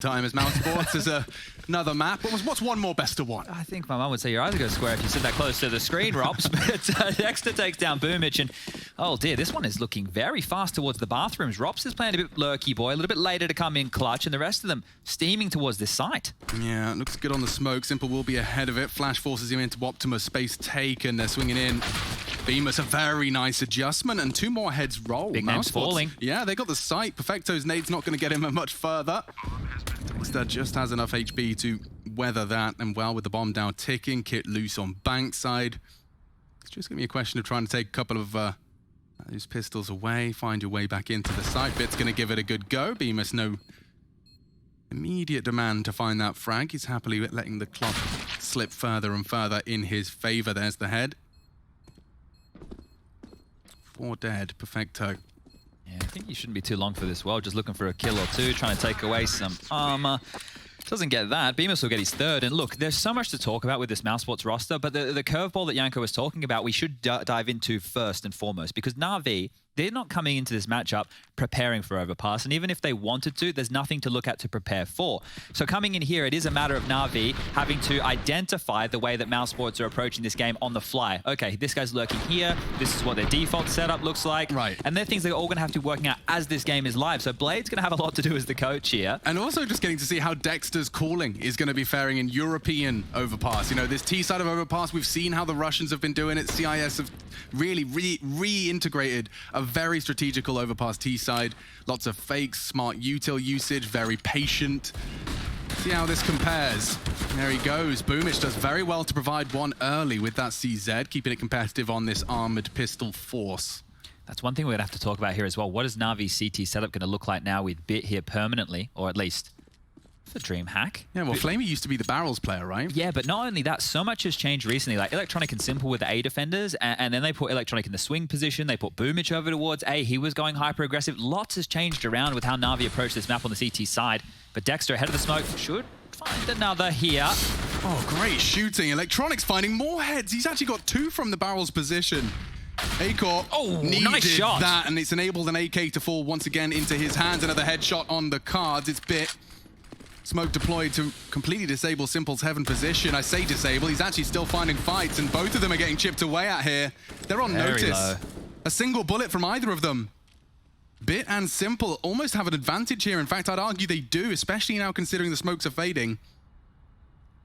Time as mousesports is another map. What's one more best of one? I think my mum would say your eyes go square if you sit that close to the screen, Robs. But Dexter takes down Boomich, and oh dear, this one is looking very fast towards the bathrooms. Robs is playing a bit lurky boy, a little bit later to come in clutch, and the rest of them steaming towards this site. Yeah, it looks good on the smoke. Simple will be ahead of it. Flash forces him into Optimus. Space taken. They're swinging in. Bemis, a very nice adjustment, and two more heads roll. Big names falling. Yeah, they got the sight. Perfecto's nade's not going to get him much further. Dexter just has enough HP to weather that, and well, with the bomb down ticking, Kit loose on bankside. It's just going to be a question of trying to take a couple of those pistols away, find your way back into the site. Bit's going to give it a good go. Bemis, no immediate demand to find that frag. He's happily letting the clock slip further and further in his favor. There's the head. 4 dead, Perfecto. Yeah, I think you shouldn't be too long for this well. Just looking for a kill or two, trying to take away some armor. Doesn't get that. Bemis will get his third. And look, there's so much to talk about with this mousesports roster, but the curveball that Yanko was talking about, we should dive into first and foremost, because Na'Vi, they're not coming into this matchup preparing for Overpass, and even if they wanted to, there's nothing to look at to prepare for. So coming in here, it is a matter of Na'Vi having to identify the way that mousesports are approaching this game on the fly. Okay, this guy's lurking here. This is what their default setup looks like. Right. And they're things they're all going to have to be working out as this game is live. So Blade's going to have a lot to do as the coach here. And also just getting to see how Dexter's calling is going to be faring in European Overpass. You know, this T side of Overpass, we've seen how the Russians have been doing it. CIS have really reintegrated a very strategical Overpass T side. Lots of fakes, smart util usage, very patient. See how this compares. There he goes. Boomich does very well to provide one early with that CZ, keeping it competitive on this armored pistol force. That's one thing we're going to have to talk about here as well. What is Na'Vi's CT setup going to look like now with Bit here permanently, or at least for DreamHack? Yeah, well, Flamey used to be the barrels player, right? Yeah, but not only that, so much has changed recently. Like Electronic and Simple with the A defenders, and then they put Electronic in the swing position. They put Boomich over towards A. He was going hyper-aggressive. Lots has changed around with how Na'Vi approached this map on the CT side. But Dexter ahead of the smoke should find another here. Oh, great shooting. Electronic's finding more heads. He's actually got 2 from the barrels position. Acor needed nice shot. that, and it's enabled an AK to fall once again into his hands. Another headshot on the cards. It's Bit. Smoke deployed to completely disable Simple's heaven position. I say disable, he's actually still finding fights, and both of them are getting chipped away at here. They're on Very notice. low. A single bullet from either of them. Bit and Simple almost have an advantage here. In fact, I'd argue they do, especially now considering the smokes are fading.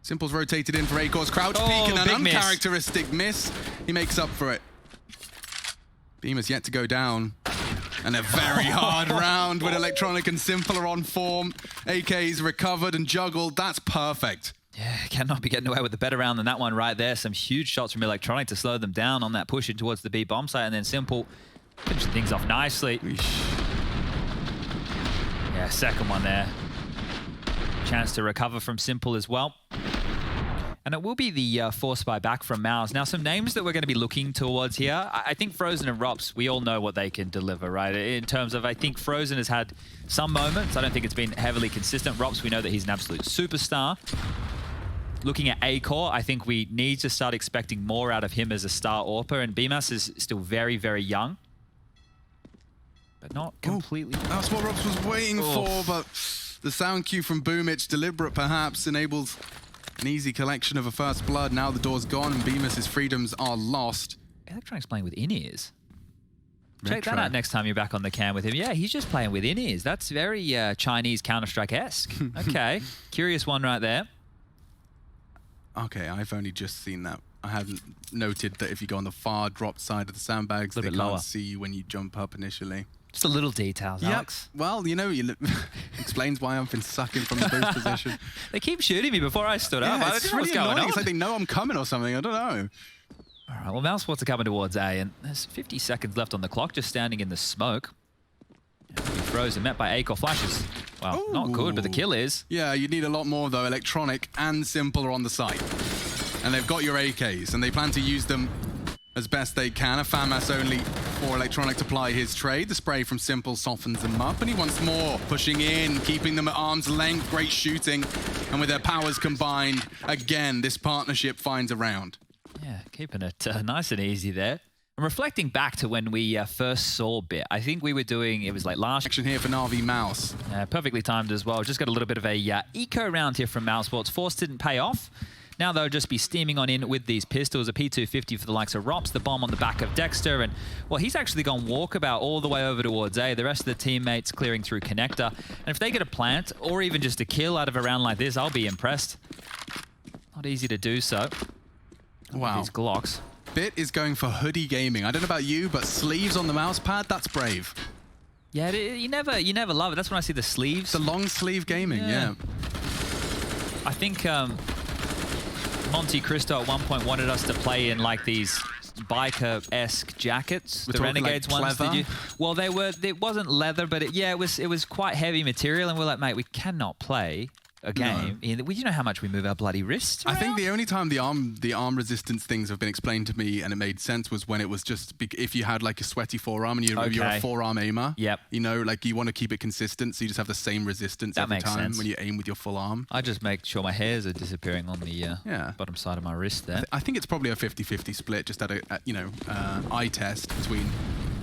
Simple's rotated in for Acor's crouch peek, and an uncharacteristic miss. He makes up for it. Beamer's yet to go down. And a very hard round when Electronic and Simple are on form. AK's recovered and juggled. That's perfect. Yeah, cannot be getting away with a better round than that one right there. Some huge shots from Electronic to slow them down on that push in towards the B bomb site, and then Simple finishing things off nicely. Yeah, second one there. Chance to recover from Simple as well. And it will be the force buy back from Mouse. Now, some names that we're going to be looking towards here. I think Frozen and Rops, we all know what they can deliver, right? In terms of, I think Frozen has had some moments. I don't think it's been heavily consistent. Rops, we know that he's an absolute superstar. Looking at Acor, I think we need to start expecting more out of him as a star AWPer. And Bemas is still very, very young. But not completely. That's what Rops was waiting for, but the sound cue from Boomich, deliberate perhaps, enables an easy collection of a first blood. Now the door's gone and Bemis' freedoms are lost. Electronic's playing with in-ears. Check that out next time you're back on the cam with him. Yeah, he's just playing with in-ears. That's very Chinese Counter-Strike-esque. Okay, curious one right there. Okay, I've only just seen that. I hadn't noted that if you go on the far drop side of the sandbags, they can't see you when you jump up initially. Just the little details, Alex. Well, you know, explains why I've been sucking from the boost position. They keep shooting me before I stood up. It's really annoying. It's like they know I'm coming or something. I don't know. All right, well, mousesports are coming towards A, and there's 50 seconds left on the clock, just standing in the smoke. Frozen, met by Acor flashes. Well, not good, but the kill is. Yeah, you need a lot more, though. Electronic and Simple are on the site. And they've got your AKs, and they plan to use them as best they can. A FAMAS only for Electronic to ply his trade. The spray from Simple softens them up, and he wants more. Pushing in, keeping them at arm's length. Great shooting. And with their powers combined, again, this partnership finds a round. Yeah, keeping it nice and easy there. I'm reflecting back to when we first saw Bit. I think we were doing, it was like last... Action here for Na'Vi Mouse. Perfectly timed as well. Just got a little bit of a eco round here from mousesports. Force didn't pay off. Now they'll just be steaming on in with these pistols. A P250 for the likes of Rops, the bomb on the back of Dexter, and, well, he's actually gone walkabout all the way over towards A. The rest of the teammates clearing through Connector. And if they get a plant, or even just a kill out of a round like this, I'll be impressed. Not easy to do so. Wow. These Glocks. Bit is going for hoodie gaming. I don't know about you, but sleeves on the mouse pad, that's brave. Yeah, you never love it. That's when I see the sleeves. The long sleeve gaming, yeah. I think Monte Cristo at one point wanted us to play in like these biker-esque jackets. We're the Renegades like ones, leather? did you? Well, it wasn't leather, but it was quite heavy material, and we're like, mate, we cannot play a game. You know how much we move our bloody wrists around? I think the only time the arm resistance things have been explained to me and it made sense was when it was just if you had like a sweaty forearm and you're a forearm aimer. Yep. You know, like you want to keep it consistent, so you just have the same resistance every time when you aim with your full arm. I just make sure my hairs are disappearing on the bottom side of my wrist there. I think it's probably a 50-50 split, just at a eye test between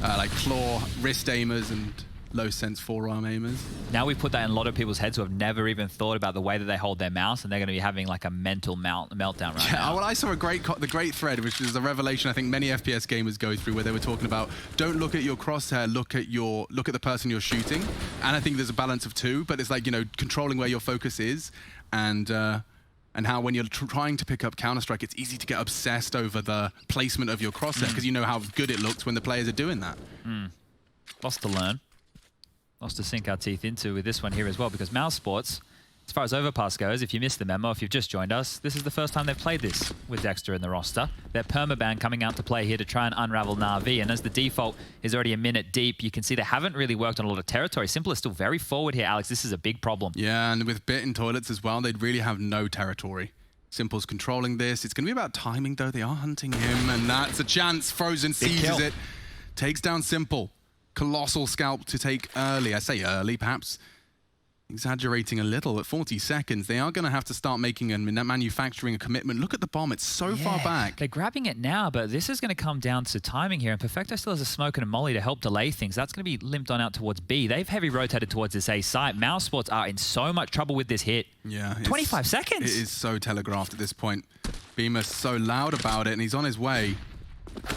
like claw wrist aimers and low sense forearm aimers. Now we put that in a lot of people's heads who have never even thought about the way that they hold their mouse, and they're going to be having like a mental meltdown right now. Well, I saw the great thread, which is a revelation I think many FPS gamers go through, where they were talking about don't look at your crosshair, look at the person you're shooting. And I think there's a balance of two, but it's like, you know, controlling where your focus is and how when you're trying to pick up Counter-Strike, it's easy to get obsessed over the placement of your crosshair because you know how good it looks when the players are doing that. Lots to learn. Lots to sink our teeth into with this one here as well, because mousesports, as far as overpass goes, if you missed the memo, if you've just joined us, this is the first time they've played this with Dexter in the roster. Their permaban coming out to play here to try and unravel Na'Vi, and as the default is already a minute deep, you can see they haven't really worked on a lot of territory. Simple is still very forward here, Alex. This is a big problem. Yeah, and with Bit in toilets as well, they'd really have no territory. Simple's controlling this. It's going to be about timing, though. They are hunting him, and that's a chance. Frozen seizes it. Takes down Simple. Colossal scalp to take early. I say early, perhaps exaggerating a little. At 40 seconds, they are going to have to start making and manufacturing a commitment. Look at the bomb. It's so far back. They're grabbing it now, but this is going to come down to timing here. And Perfecto still has a smoke and a molly to help delay things. That's going to be limped on out towards B. They've heavy rotated towards this A site. mousesports are in so much trouble with this hit. Yeah. 25 seconds. It is so telegraphed at this point. Beamer's so loud about it, and he's on his way.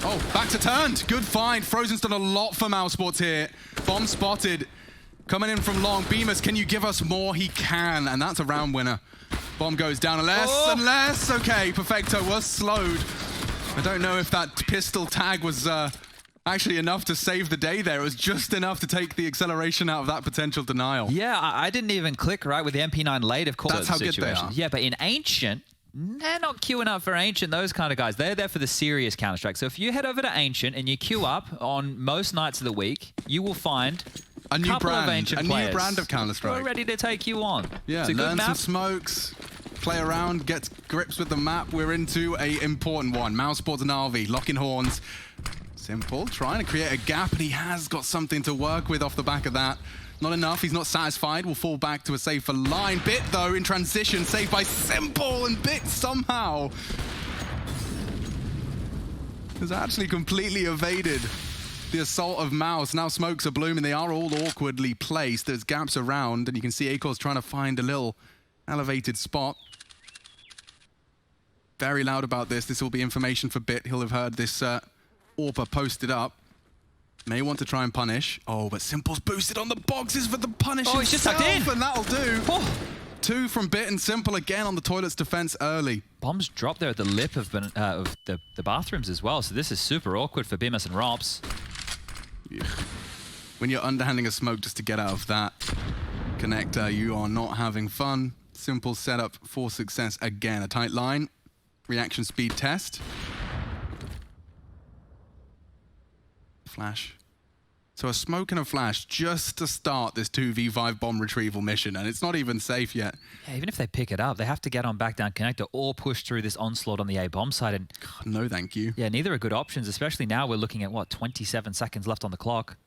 Oh, back to turned. Good find. Frozen's done a lot for mousesports here. Bomb spotted. Coming in from long. Beamers, can you give us more? He can, and that's a round winner. Bomb goes down unless. Okay, Perfecto was slowed. I don't know if that pistol tag was actually enough to save the day there. It was just enough to take the acceleration out of that potential denial. Yeah, I didn't even click right with the MP9 late, of course. That's how good they are. Yeah, but in Ancient, they're not queuing up for Ancient, those kind of guys. They're there for the serious Counter-Strike. So if you head over to Ancient and you queue up on most nights of the week, you will find a new brand of Counter-Strike. We're ready to take you on. Yeah, learn some smokes, play around, get grips with the map. We're into a important one. mousesports and RV, locking horns. Simple, trying to create a gap, and he has got something to work with off the back of that. Not enough, he's not satisfied. Will fall back to a safer line. Bit, though, in transition, saved by Simple, and Bit somehow has actually completely evaded the assault of Mouse. Now smokes are blooming. They are all awkwardly placed. There's gaps around, and you can see Acor's trying to find a little elevated spot. Very loud about this. This will be information for Bit. He'll have heard this AWPer posted up. May want to try and punish. Oh, but Simple's boosted on the boxes for the punish. Oh, he's just tucked in. And that'll do. Oh. 2 from Bit and Simple again on the toilet's defense early. Bombs dropped there at the lip of the bathrooms as well. So this is super awkward for Bimus and Rops. When you're underhanding a smoke just to get out of that connector, you are not having fun. Simple setup for success again. A tight line. Reaction speed test. Flash. So a smoke and a flash just to start this 2v5 bomb retrieval mission, and it's not even safe yet. Yeah, even if they pick it up, they have to get on back down connector or push through this onslaught on the A bomb side. And God, no, thank you. Yeah, neither are good options, especially now we're looking at, what, 27 seconds left on the clock.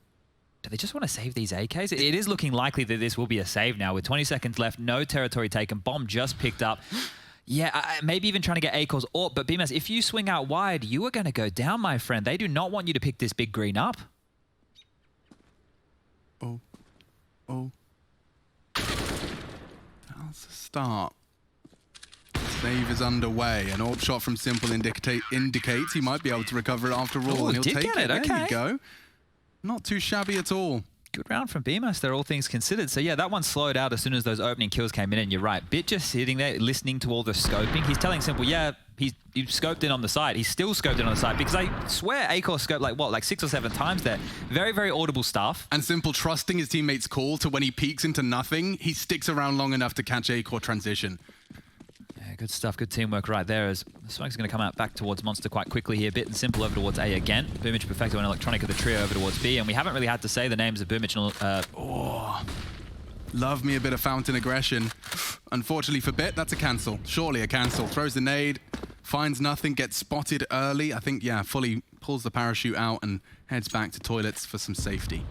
Do they just want to save these AKs? It is looking likely that this will be a save now with 20 seconds left, no territory taken, bomb just picked up. Yeah, maybe even trying to get Acor's AWP, but BMS, if you swing out wide, you are going to go down, my friend. They do not want you to pick this big green up. Oh. That's a start. Save is underway. An AWP shot from Simple indicates he might be able to recover it after all. Ooh, And he'll did take get it. Okay. There you go. Not too shabby at all. Good round from BMS, all things considered. So yeah, that one slowed out as soon as those opening kills came in, and you're right. Bit just sitting there, listening to all the scoping. He's telling Simple, yeah, you scoped in on the side. He's still scoped in on the side, because I swear Acor scoped like 6 or 7 times there. Very, very audible stuff. And Simple trusting his teammates' call to when he peeks into nothing, he sticks around long enough to catch Acor transition. Yeah, good stuff, good teamwork right there, as the smoke's going to come out back towards Monster quite quickly here. Bit and Simple over towards A again. Boomich, Perfecto, and Electronic of the trio over towards B, and we haven't really had to say the names of Boomich and... Love me a bit of fountain aggression. Unfortunately for Bit, that's a cancel. Surely a cancel. Throws the nade, finds nothing, gets spotted early. I think, yeah, fully pulls the parachute out and heads back to toilets for some safety.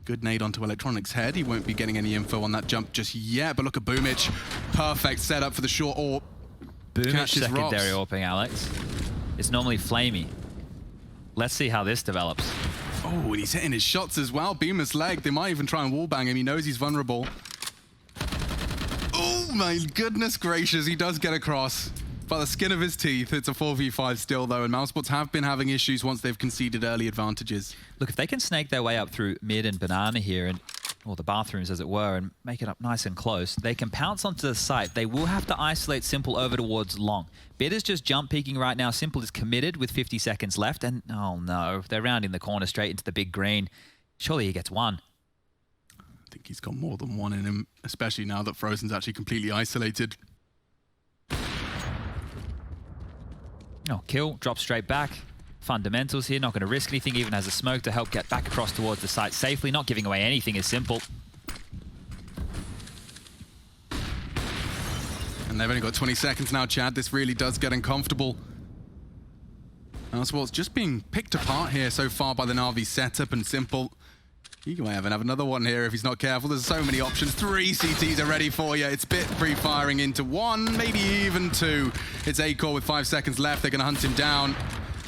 Good nade onto Electronic's head. He won't be getting any info on that jump just yet, but look at Boomich. Perfect setup for the short AWP. Boomich secondary AWPing, Alex. It's normally flamey. Let's see how this develops. Oh, and he's hitting his shots as well. Beamer's leg. They might even try and wallbang him. He knows he's vulnerable. Oh my goodness gracious. He does get across by the skin of his teeth. It's a 4v5 still though, and mousesports have been having issues once they've conceded early advantages. Look, if they can snake their way up through mid and banana here, and or the bathrooms as it were, and make it up nice and close, they can pounce onto the site. They will have to isolate Simple over towards long. Bit is just jump peeking right now. Simple is committed with 50 seconds left, and oh no, they're rounding the corner straight into the big green. Surely he gets one. I think he's got more than one in him, especially now that Frozen's actually completely isolated. Oh, kill, drop straight back. Fundamentals here, not going to risk anything, even has a smoke to help get back across towards the site safely. Not giving away anything is Simple. And they've only got 20 seconds now, Chad. This really does get uncomfortable. mousesports just being picked apart here so far by the Na'Vi setup, and Simple, he might have another one here if he's not careful. There's so many options. 3 CTs are ready for you. It's Bit pre-firing into 1, maybe even 2. It's Acor with 5 seconds left. They're going to hunt him down.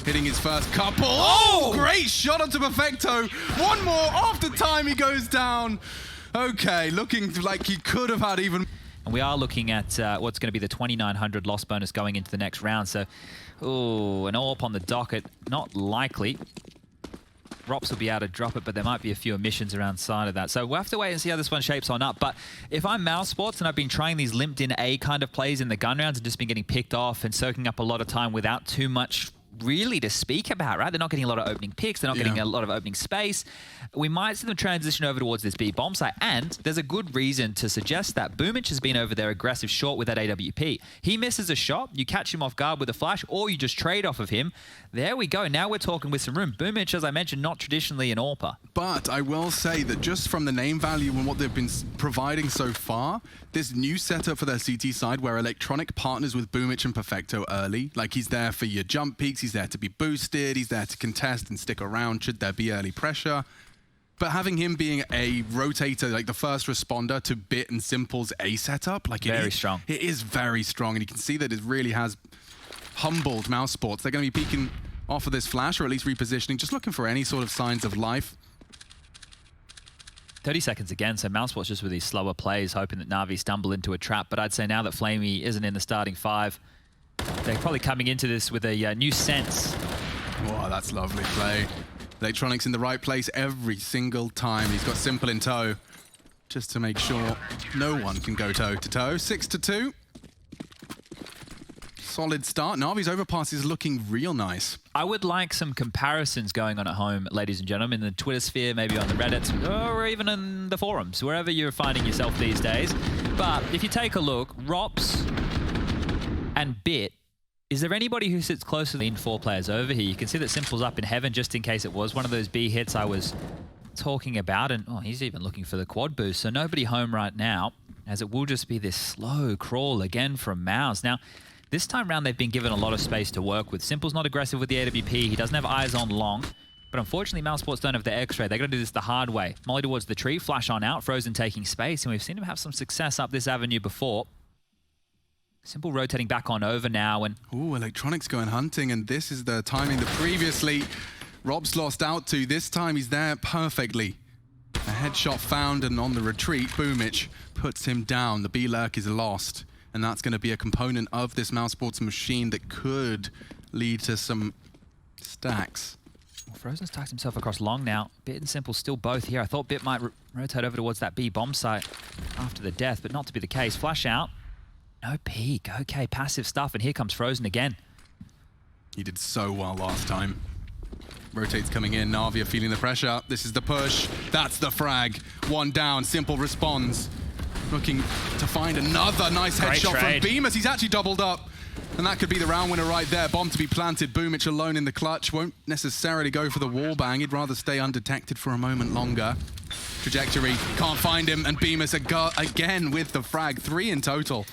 Hitting his first couple. Oh, great shot onto Perfecto. One more after time, he goes down. Okay, looking like he could have had even... And we are looking at what's going to be the 2,900 loss bonus going into the next round. So, ooh, an AWP on the docket. Not likely. Rops will be able to drop it, but there might be a few omissions around side of that. So we'll have to wait and see how this one shapes on up. But if I'm mousesports and I've been trying these limped in A kind of plays in the gun rounds and just been getting picked off and soaking up a lot of time without too much really to speak about, right? They're not getting a lot of opening picks. They're not getting a lot of opening space. We might see them transition over towards this B bomb site, and there's a good reason to suggest that. Boomich has been over there aggressive short with that AWP. He misses a shot, you catch him off guard with a flash, or you just trade off of him. There we go. Now we're talking with some room. Boomich, as I mentioned, not traditionally an AWPer. But I will say that just from the name value and what they've been providing so far, this new setup for their CT side where Electronic partners with Boomich and Perfecto early, like he's there for your jump peaks, he's there to be boosted, he's there to contest and stick around should there be early pressure. But having him being a rotator, like the first responder to Bit and Simple's A setup, like very strong. It is very strong, and you can see that it really has humbled mousesports. They're going to be peeking off of this flash, or at least repositioning, just looking for any sort of signs of life. 30 seconds again, so mousesports just with these slower plays, hoping that Na'Vi stumble into a trap. But I'd say now that Flamey isn't in the starting 5, they're probably coming into this with a new sense. Wow, that's lovely play. Electronic's in the right place every single time. He's got Simple in tow, just to make sure no one can go toe-to-toe. 6-2. Solid start. Na'Vi's overpass is looking real nice. I would like some comparisons going on at home, ladies and gentlemen, in the Twitter sphere, maybe on the Reddits, or even in the forums, wherever you're finding yourself these days. But if you take a look, Rops and Bit, is there anybody who sits closer than 4 players over here? You can see that Simple's up in heaven just in case it was one of those B hits I was talking about. And oh, he's even looking for the quad boost. So nobody home right now, as it will just be this slow crawl again from Mouse. Now, this time round, they've been given a lot of space to work with. Simple's not aggressive with the AWP. He doesn't have eyes on long. But unfortunately, mousesports don't have the X-ray. They're going to do this the hard way. Molly towards the tree, flash on out, Frozen taking space. And we've seen him have some success up this avenue before. Simple rotating back on over now, and Ooh, Electronics going hunting, and this is the timing that previously Rob's lost out to. This time he's there perfectly. A headshot found, and on the retreat, Boomich puts him down. The B-Lurk is lost, and that's going to be a component of this mousesports machine that could lead to some stacks. well, Frozen's tucked himself across long now. Bit and Simple still both here. I thought Bit might rotate over towards that B bomb site after the death, but not to be the case. Flash out. No peek. Okay, passive stuff, and here comes Frozen again. He did so well last time. Rotates coming in. Na'Vi are feeling the pressure. This is the push. That's the frag. One down. Simple responds. Looking to find another nice headshot from Bemis. He's actually doubled up. And that could be the round winner right there. Bomb to be planted. Boomich alone in the clutch. Won't necessarily go for the wall bang. He'd rather stay undetected for a moment longer. Trajectory. Can't find him. And Bemis again with the frag. 3 in total.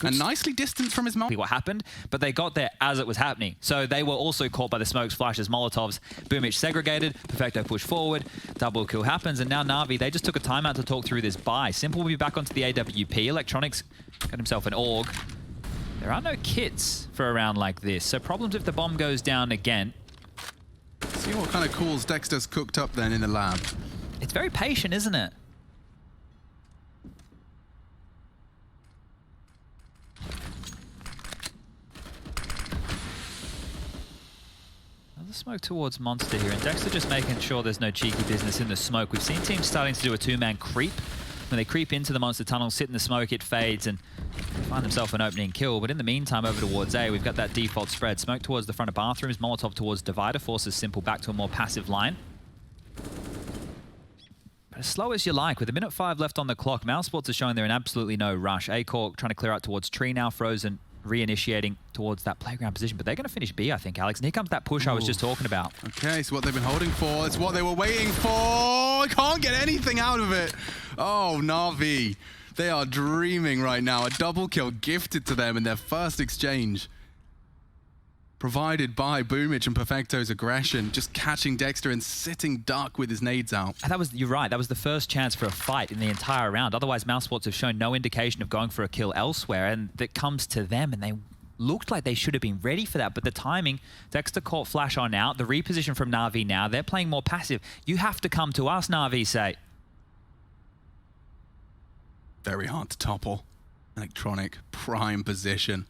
And nicely distanced from his What happened, but they got there as it was happening. So they were also caught by the smokes, flashes, Molotovs. Boomich segregated, Perfecto pushed forward, double kill happens, and now Na'Vi, they just took a timeout to talk through this buy. Simple will be back onto the AWP. Electronics got himself an AUG. There are no kits for a round like this, so problems if the bomb goes down again. See what kind of calls Dexter's cooked up then in the lab. It's very patient, isn't it? Smoke towards Monster here, and Dexter just making sure there's no cheeky business in the smoke. We've seen teams starting to do a 2-man creep. When they creep into the Monster tunnel, sit in the smoke, it fades, and find themselves an opening kill. But in the meantime, over towards A, we've got that default spread. Smoke towards the front of bathrooms, Molotov towards Divider, forces Simple back to a more passive line. But as slow as you like, with 1:05 left on the clock, mousesports are showing they're in absolutely no rush. A-Cork trying to clear out towards Tree now, Frozen reinitiating towards that playground position, but they're going to finish B, I think, Alex. And here comes that push I was just talking about. Okay, so what they've been holding for, it's what they were waiting for. Can't get anything out of it. Oh, Na'Vi. They are dreaming right now. A double kill gifted to them in their first exchange. Provided by Boomich and Perfecto's aggression, just catching Dexter and sitting duck with his nades out. And that was, you're right, that was the first chance for a fight in the entire round. Otherwise, mousesports have shown no indication of going for a kill elsewhere, and that comes to them, and they looked like they should have been ready for that. But the timing, Dexter caught flash on out, the reposition from Na'Vi now, they're playing more passive. You have to come to us, Na'Vi say. Very hard to topple. Electronic, prime position.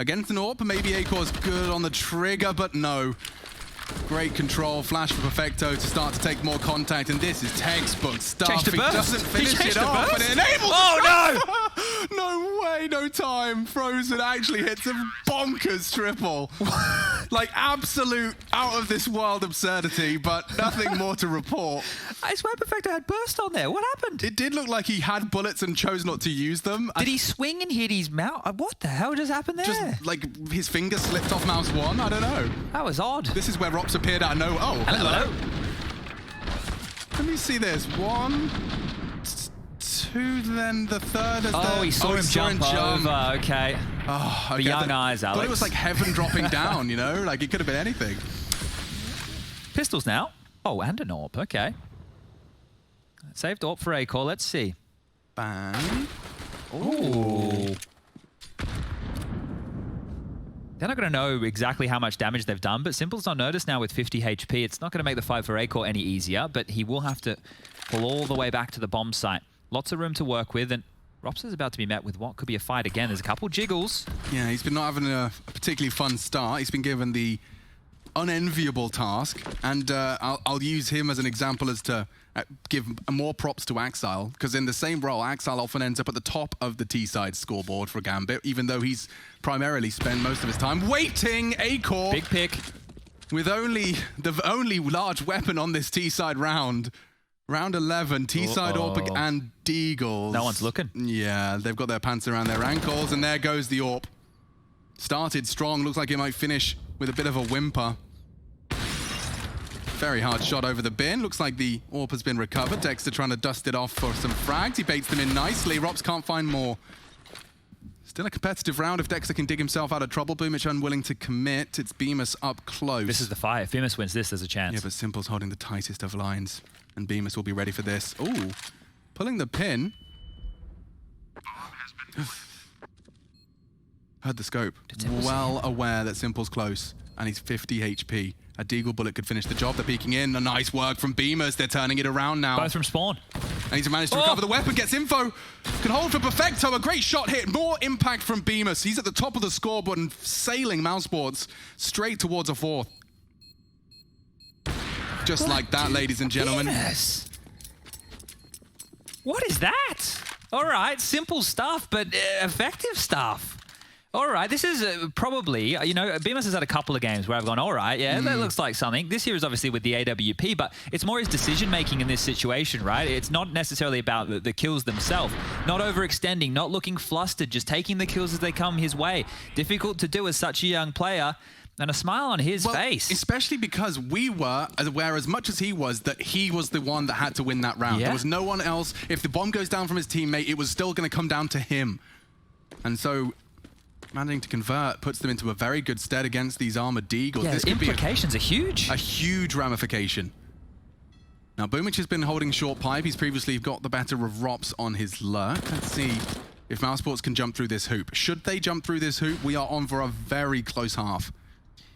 Against an AWP, maybe A-Core's good on the trigger, but no. Great control, flash for Perfecto to start to take more contact, and this is textbook stuff. He doesn't finish it off, but it enables Oh, no! No way, no time. Frozen actually hits a bonkers triple. Like absolute out of this world absurdity, but nothing more to report. I swear Perfecto had burst on there. What happened? It did look like he had bullets and chose not to use them. Did he swing and hit his mouth? What the hell just happened there? Just like his finger slipped off mouse 1, I don't know. That was odd. This is where Rops appeared out of nowhere. Oh, hello. Let me see this. 1, 2, then the third. Oh, he saw him jump over. Okay. Oh, okay. The young eyes, Alex. But it was like heaven dropping down, you know? Like it could have been anything. Pistols now. Oh, and an AWP. Okay. Saved AWP for A-Core. Let's see. Bang. Ooh. They're not going to know exactly how much damage they've done, but Simple's on notice now with 50 HP. It's not going to make the fight for A-Core any easier, but he will have to pull all the way back to the bomb site. Lots of room to work with, and Rops is about to be met with what could be a fight again. There's a couple jiggles. Yeah, he's been not having a particularly fun start. He's been given the unenviable task, and I'll use him as an example as to give more props to Axile, because in the same role, Axile often ends up at the top of the T-side scoreboard for Gambit, even though he's primarily spent most of his time waiting. A-Core, Big pick. with the only large weapon on this T-side round. Round 11, T-side AWP and Deagles. No one's looking. Yeah, they've got their pants around their ankles, and there goes the AWP. Started strong, looks like it might finish with a bit of a whimper. Very hard shot over the bin. Looks like the AWP has been recovered. Dexter trying to dust it off for some frags. He baits them in nicely. Rops can't find more. Still a competitive round if Dexter can dig himself out of trouble. Boomich unwilling to commit. It's Bemis up close. This is the fight. If Bemis wins this, there's a chance. Yeah, but Simple's holding the tightest of lines. And Bemis will be ready for this. Ooh, pulling the pin. Heard the scope. Well aware that Simple's close, and he's 50 HP. A Deagle bullet could finish the job. They're peeking in. A nice work from beamers. They're turning it around now. Both from spawn. And he's managed to recover the weapon, gets info. Can hold for Perfecto. A great shot hit. More impact from Bemis. He's at the top of the scoreboard and sailing mousesports straight towards a fourth. Just like that, ladies and gentlemen. Bemis. What is that? All right, simple stuff, but effective stuff. All right, this is probably, you know, Bemis has had a couple of games where I've gone, all right, yeah, that looks like something. This year is obviously with the AWP, but it's more his decision-making in this situation, right? It's not necessarily about the kills themselves. Not overextending, not looking flustered, just taking the kills as they come his way. Difficult to do as such a young player. And a smile on his face. Especially because we were aware as much as he was that he was the one that had to win that round. Yeah. There was no one else. If the bomb goes down from his teammate, it was still going to come down to him. And so managing to convert puts them into a very good stead against these armored Deagles. Yeah, this the could implications are huge. A huge ramification. Now, Boomich has been holding short pipe. He's previously got the better of Rops on his lurk. Let's see if mousesports can jump through this hoop. Should they jump through this hoop, we are on for a very close half.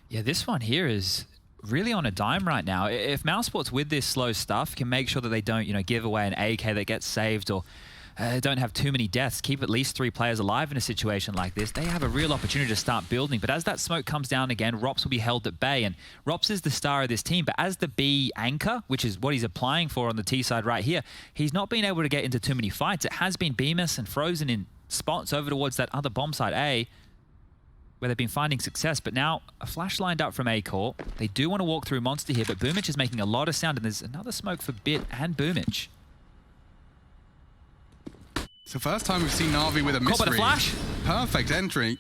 Yeah, this one here is really on a dime right now. If mousesports with this slow stuff can make sure that they don't, you know, give away an AK that gets saved or don't have too many deaths, keep at least 3 players alive in a situation like this, they have a real opportunity to start building. But as that smoke comes down again, Rops will be held at bay. And Rops is the star of this team. But as the B anchor, which is what he's applying for on the T side right here, he's not been able to get into too many fights. It has been Bemis and Frozen in spots over towards that other bomb side A, where they've been finding success, but now a flash lined up from A-Core. They do want to walk through Monster here, but Boomich is making a lot of sound, and there's another smoke for Bit and Boomich. It's the first time we've seen Na'Vi with a misread. Caught by the flash. Perfect entry.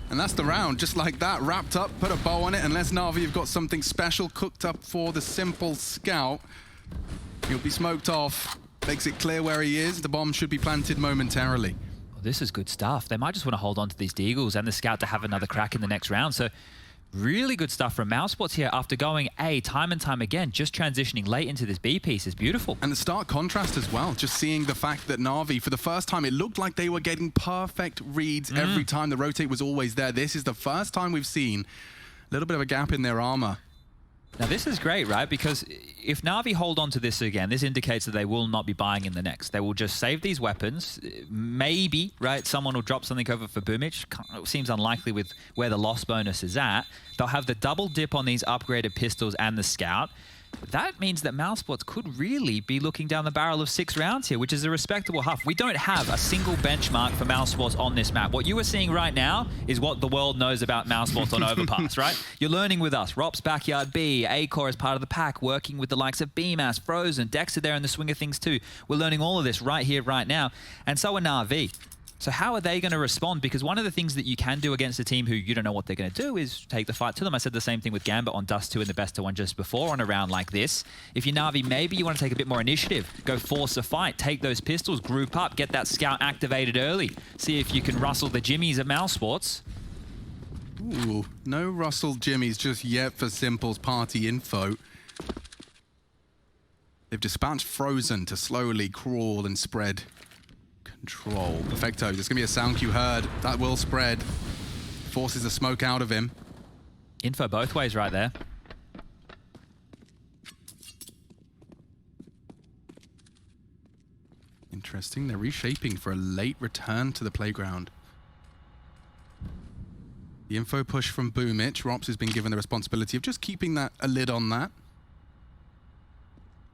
And that's the round, just like that, wrapped up, put a bow on it. Unless Na'Vi have got something special cooked up for the Simple Scout, he'll be smoked off. Makes it clear where he is. The bomb should be planted momentarily. This is good stuff. They might just want to hold on to these Deagles and the Scout to have another crack in the next round. So really good stuff from mousesports here after going A time and time again. Just transitioning late into this B piece is beautiful. And the stark contrast as well. Just seeing the fact that Na'Vi, for the first time, it looked like they were getting perfect reads every time. The rotate was always there. This is the first time we've seen a little bit of a gap in their armor. Now this is great, right? Because if Na'Vi hold on to this again, this indicates that they will not be buying in the next. They will just save these weapons. Maybe, right, someone will drop something over for Boomich. It seems unlikely with where the loss bonus is at. They'll have the double dip on these upgraded pistols and the Scout. That means that mousesports could really be looking down the barrel of 6 rounds here, which is a respectable half. We don't have a single benchmark for mousesports on this map. What you are seeing right now is what the world knows about mousesports on Overpass, right? You're learning with us. Rops Backyard B, A-Core as part of the pack, working with the likes of BMAS, Frozen, Dexter there in the swing of things too. We're learning all of this right here, right now. And so are Na'Vi. So how are they going to respond? Because one of the things that you can do against a team who you don't know what they're going to do is take the fight to them. I said the same thing with Gambit on Dust 2 in the best of 1 just before on a round like this. If you're Na'Vi, maybe you want to take a bit more initiative. Go force a fight, take those pistols, group up, get that Scout activated early. See if you can rustle the Jimmies at mousesports. Ooh, no Russell Jimmies just yet for Simple's party info. They've dispatched Frozen to slowly crawl and spread control. Perfecto, there's going to be a sound cue heard. That will spread. Forces the smoke out of him. Info both ways right there. Interesting. They're reshaping for a late return to the playground. The info push from Boomich. Rops has been given the responsibility of just keeping a lid on that.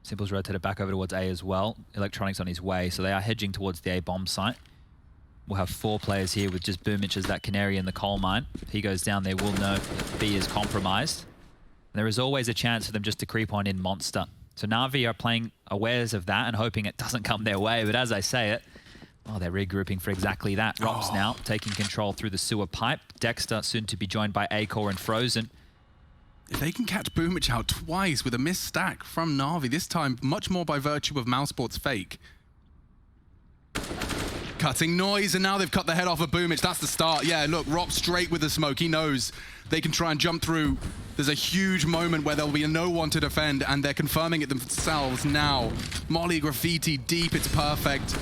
Simple's rotated back over towards A as well. Electronics on his way, so they are hedging towards the A bomb site. We'll have 4 players here with just Boomich as that canary in the coal mine. If he goes down, they will know that B is compromised. And there is always a chance for them just to creep on in Monster. So Na'Vi are playing awares of that and hoping it doesn't come their way, but as I say it, oh, they're regrouping for exactly that. Rops now taking control through the sewer pipe. Dexter soon to be joined by A-Core and Frozen. If they can catch Boomich out twice with a missed stack from Na'Vi, this time much more by virtue of mousesports fake. Cutting noise, and now they've cut the head off of Boomich. That's the start. Yeah, look, Rob straight with the smoke. He knows they can try and jump through. There's a huge moment where there'll be no one to defend, and they're confirming it themselves now. Molly Graffiti deep, it's perfect.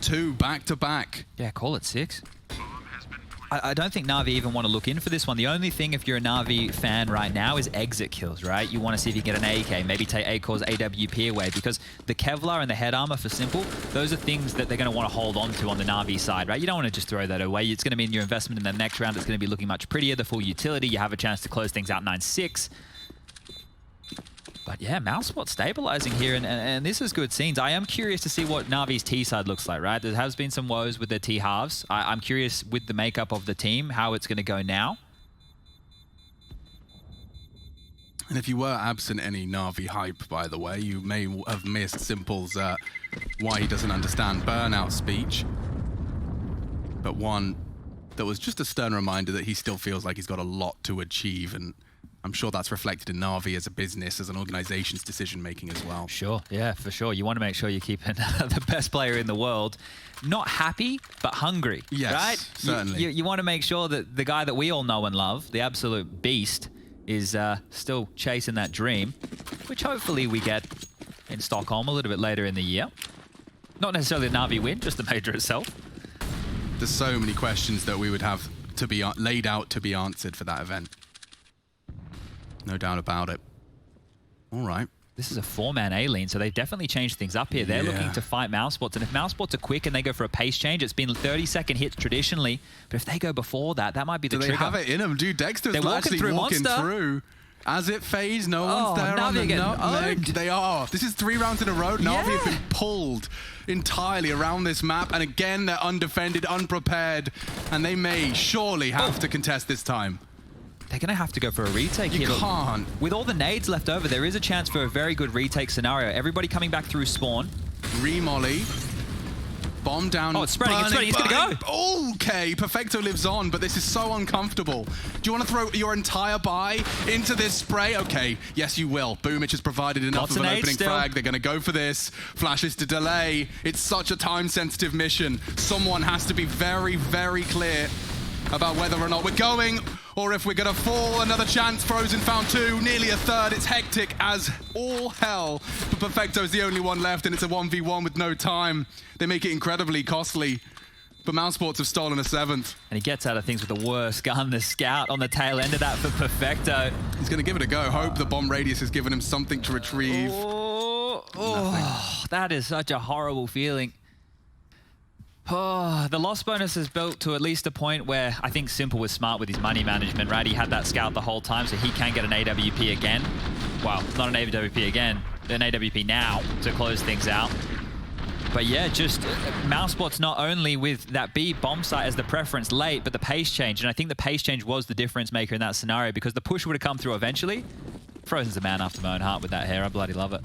2 back to back. Yeah, call it 6. I don't think Na'Vi even want to look in for this one. The only thing, if you're a Na'Vi fan right now, is exit kills, right? You want to see if you get an AK, maybe take Akor's AWP away, because the Kevlar and the head armor for Simple, those are things that they're going to want to hold on to on the Na'Vi side, right? You don't want to just throw that away. It's going to mean your investment in the next round is going to be looking much prettier, the full utility. You have a chance to close things out 9-6. But yeah, mousesports stabilizing here, and this is good scenes. I am curious to see what Na'Vi's T side looks like, right? There has been some woes with their T halves. I'm curious with the makeup of the team, how it's going to go now. And if you were absent any Na'Vi hype, by the way, you may have missed Simple's why he doesn't understand burnout speech. But one that was just a stern reminder that he still feels like he's got a lot to achieve, and I'm sure that's reflected in Na'Vi as a business, as an organization's decision-making as well. Sure, yeah, for sure. You want to make sure you're keeping the best player in the world not happy, but hungry, yes, right? Certainly. You want to make sure that the guy that we all know and love, the absolute beast, is still chasing that dream, which hopefully we get in Stockholm a little bit later in the year. Not necessarily a Na'Vi win, just the major itself. There's so many questions that we would have to be laid out to be answered for that event. No doubt about it. All right. This is a 4-man A-lane, so they've definitely changed things up here. They're looking to fight mousesports, and if mousesports are quick and they go for a pace change, it's been 30-second hits traditionally, but if they go before that, that might be the trigger. Do they have it in them? Dude, Dexter's actually walking through. As it fades, no one's there on the nutmeg. They are. This is 3 rounds in a row. Na'Vi have been pulled entirely around this map, and again, they're undefended, unprepared, and they may surely have to contest this time. They're going to have to go for a retake here. You can't. With all the nades left over, there is a chance for a very good retake scenario. Everybody coming back through spawn. Remolly. Bomb down. Oh, it's spreading, it's spreading. He's going to go. Okay, Perfecto lives on, but this is so uncomfortable. Do you want to throw your entire buy into this spray? Okay, yes, you will. Boomich has provided enough of an opening frag. They're going to go for this. Flashes to delay. It's such a time-sensitive mission. Someone has to be very, very clear about whether or not we're going, or if we're going to fall. Another chance. Frozen found 2, nearly a third. It's hectic as all hell. But Perfecto's the only one left, and it's a 1v1 with no time. They make it incredibly costly. But mousesports have stolen a 7th. And he gets out of things with the worst gun, the Scout on the tail end of that for Perfecto. He's going to give it a go. Hope the bomb radius has given him something to retrieve. Oh, that is such a horrible feeling. Oh, the loss bonus is built to at least a point where I think Simple was smart with his money management, right? He had that Scout the whole time, so he can get an AWP again. Well, not an AWP again, an AWP now to close things out. But yeah, just mousesports not only with that B bomb site as the preference late, but the pace change. And I think the pace change was the difference maker in that scenario, because the push would have come through eventually. Frozen's a man after my own heart with that hair. I bloody love it.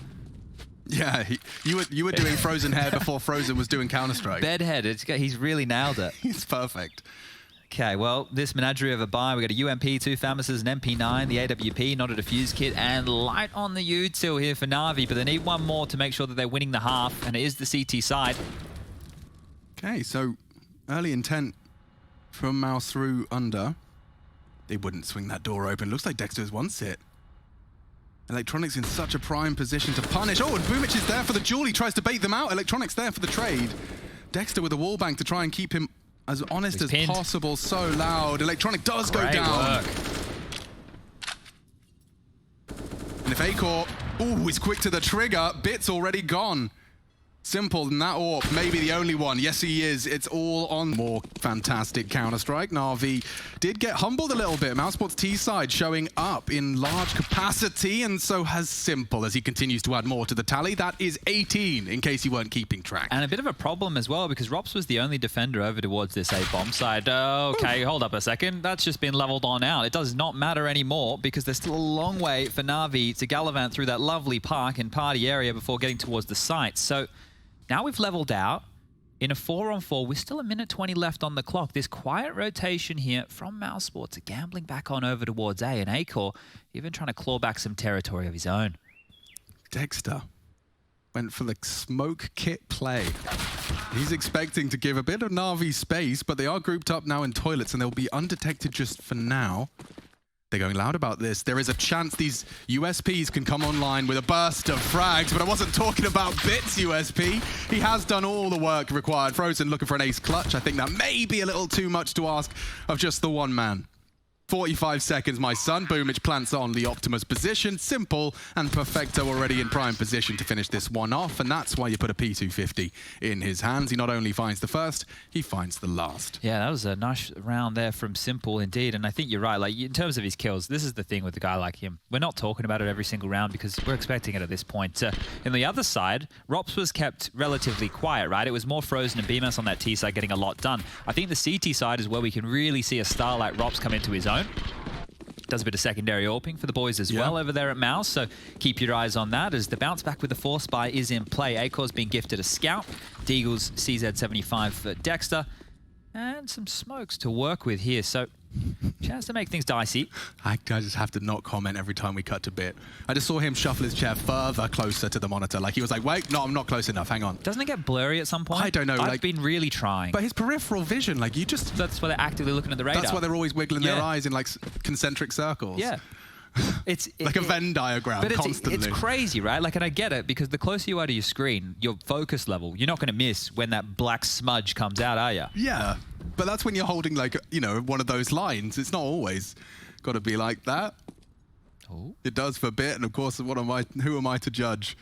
Yeah, you were doing Frozen hair before Frozen was doing Counter-Strike. Bedhead, he's really nailed it. He's perfect. Okay, well, this menagerie of a buy, we got a UMP, 2 Famises, an MP9, the AWP, not a defuse kit, and light on the util here for Na'Vi, but they need one more to make sure that they're winning the half, and it is the CT side. Okay, so early intent from Mouse through under. They wouldn't swing that door open. Looks like Dexter's wants it. Electronics in such a prime position to punish. Oh, and Boomich is there for the duel. He tries to bait them out. Electronics there for the trade. Dexter with a wall bank to try and keep him as honest as possible. So loud. Electronic does go down. And if Akor, is quick to the trigger, Bit's already gone. Simple, and that AWP may be the only one. Yes, he is. It's all on. More fantastic Counter-Strike. Na'Vi did get humbled a little bit. mousesports T side showing up in large capacity, and so has Simple as he continues to add more to the tally. That is 18, in case you weren't keeping track. And a bit of a problem as well, because Rops was the only defender over towards this A bomb side. Okay, hold up a second. That's just been leveled on out. It does not matter anymore, because there's still a long way for Na'Vi to gallivant through that lovely park and party area before getting towards the site. So now we've leveled out in a 4-on-4 with still 1:20 left on the clock. This quiet rotation here from mousesports, gambling back on over towards A, and Akor even trying to claw back some territory of his own. Dexter went for the smoke kit play. He's expecting to give a bit of Na'Vi space, but they are grouped up now in toilets, and they'll be undetected just for now. They're going loud about this. There is a chance these USPs can come online with a burst of frags, but I wasn't talking about Bits USP. He has done all the work required. Frozen looking for an ace clutch. I think that may be a little too much to ask of just the one man. 45 seconds, my son. Boomich plants on the Optimus position. Simple and Perfecto already in prime position to finish this one off, and that's why you put a P250 in his hands. He not only finds the first, he finds the last. Yeah, that was a nice round there from Simple indeed, and I think you're right. Like, in terms of his kills, this is the thing with a guy like him. We're not talking about it every single round because we're expecting it at this point. On the other side, Rops was kept relatively quiet, right? It was more Frozen and BMS on that T side getting a lot done. I think the CT side is where we can really see a star like Rops come into his own. Does a bit of secondary AWPing for the boys as well over there at Mouse, so keep your eyes on that as the bounce back with the Force Buy is in play. Acor's being gifted a Scout, Deagle's CZ75 for Dexter, and some smokes to work with here, so chance to make things dicey. I just have to not comment every time we cut to Bit. I just saw him shuffle his chair further closer to the monitor. Like he was like, wait, no, I'm not close enough, hang on. Doesn't it get blurry at some point? I don't know. I've been really trying. But his peripheral vision, like you just... That's why they're actively looking at the radar. That's why they're always wiggling their eyes in like concentric circles. Yeah. It's like a Venn diagram, but constantly. It's crazy, right? Like, and I get it because the closer you are to your screen, your focus level, you're not going to miss when that black smudge comes out, are you? Yeah, but that's when you're holding like, you know, one of those lines. It's not always got to be like that. Oh. It does for Bit, and of course, who am I to judge?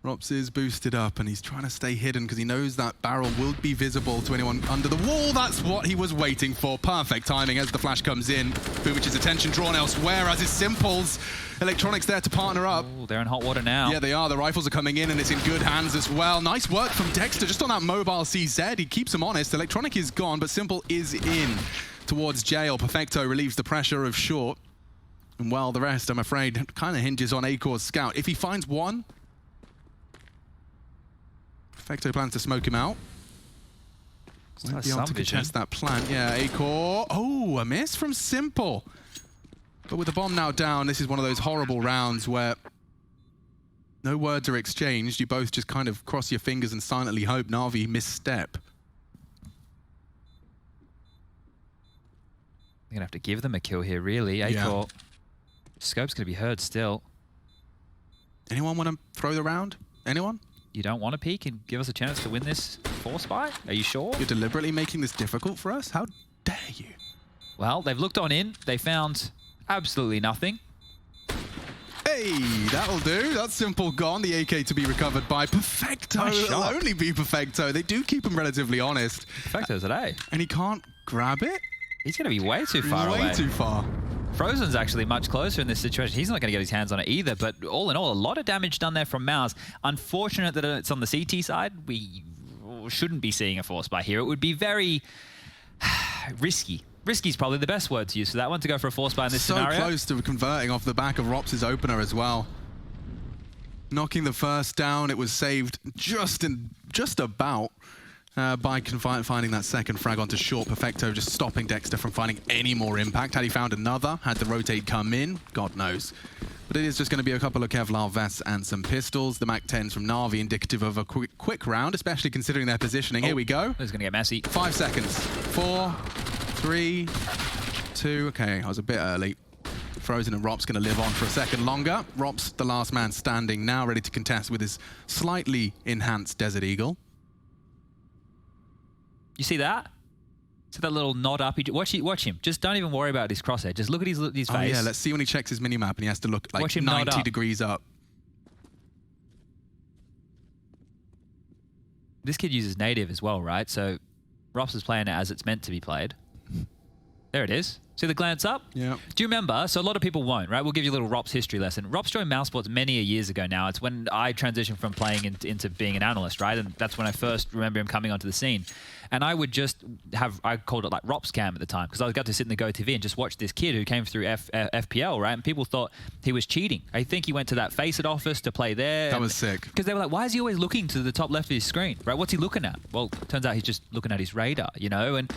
Rops is boosted up, and he's trying to stay hidden because he knows that barrel will be visible to anyone under the wall. That's what he was waiting for. Perfect timing as the flash comes in. Boomich's attention drawn elsewhere as is Simple's. Electronics there to partner up. Ooh, they're in hot water now. Yeah, they are. The rifles are coming in, and it's in good hands as well. Nice work from Dexter just on that mobile CZ. He keeps him honest. Electronic is gone, but Simple is in towards jail. Perfecto relieves the pressure of Short. And well, the rest, I'm afraid, kind of hinges on Acor's Scout. If he finds one, Perfecto plans to smoke him out. Won't be able to contest that plant. Yeah, Acor. Oh, a miss from Simple. But with the bomb now down, this is one of those horrible rounds where no words are exchanged. You both just kind of cross your fingers and silently hope Na'Vi misstep. You're going to have to give them a kill here, really. Acor. Scope's going to be heard still. Anyone want to throw the round? Anyone? You don't want to peek and give us a chance to win this Force Buy? Are you sure? You're deliberately making this difficult for us? How dare you? Well, they've looked on in. They found absolutely nothing. Hey, that'll do. That's Simple gone. The AK to be recovered by Perfecto. Nice It'll shot. only be Perfecto. They do keep him relatively honest. Perfecto's at A. And he can't grab it? He's going to be way too far away. Way too far. Frozen's actually much closer in this situation. He's not going to get his hands on it either, but all in all, a lot of damage done there from Mouse. Unfortunate that it's on the CT side. We shouldn't be seeing a Force Buy here. It would be very risky. Risky is probably the best word to use for that one, to go for a Force Buy in this scenario. So close to converting off the back of Rops' opener as well. Knocking the first down, it was saved just about by finding that second frag onto Short. Perfecto just stopping Dexter from finding any more impact. Had he found another, had the rotate come in, God knows. But it is just going to be a couple of Kevlar vests and some pistols. The MAC-10s from Na'Vi, indicative of a quick round, especially considering their positioning. Here we go. It's going to get messy. 5 seconds. 4, 3, 2. Okay, I was a bit early. Frozen and Rops going to live on for a second longer. Rops, the last man standing, now ready to contest with his slightly enhanced Desert Eagle. You see that? See that little nod up? Watch him. Just don't even worry about his crosshair. Just look at his face. Oh yeah, let's see when he checks his minimap and he has to look like 90 degrees up. This kid uses native as well, right? So Rops is playing it as it's meant to be played. There it is. See the glance up? Yeah. Do you remember? So a lot of people won't, right? We'll give you a little Rops history lesson. Rops joined mousesports many years ago now. It's when I transitioned from playing into being an analyst, right? And that's when I first remember him coming onto the scene. And I would just I called it like Rops cam at the time, because I got to sit in the Go TV and just watch this kid who came through FPL, right? And people thought he was cheating. I think he went to that Faceit office to play there. That was sick. Because they were like, why is he always looking to the top left of his screen, right? What's he looking at? Well, turns out he's just looking at his radar, you know? And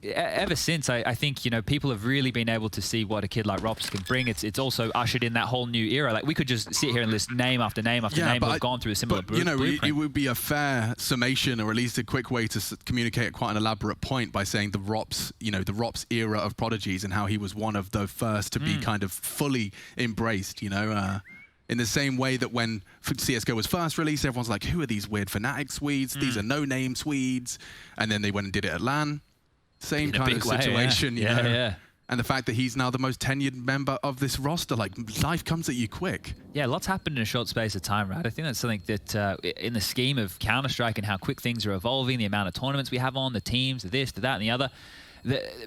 ever since, I think, you know, people have really been able to see what a kid like Rops can bring. It's also ushered in that whole new era. Like, we could just sit here and list name after name after name who've gone through a similar you know, blueprint. it would be a fair summation, or at least a quick way to communicate quite an elaborate point by saying the Rops, you know, the Rops era of prodigies and how he was one of the first to be kind of fully embraced, you know, in the same way that when CSGO was first released, everyone's like, who are these weird Fnatic Swedes? These are no-name Swedes. And then they went and did it at LAN. Same kind of situation, you know? Yeah. And the fact that he's now the most tenured member of this roster, like, life comes at you quick. Yeah, lots happened in a short space of time, right? I think that's something that, in the scheme of Counter-Strike and how quick things are evolving, the amount of tournaments we have on, the teams, the this, the that, and the other,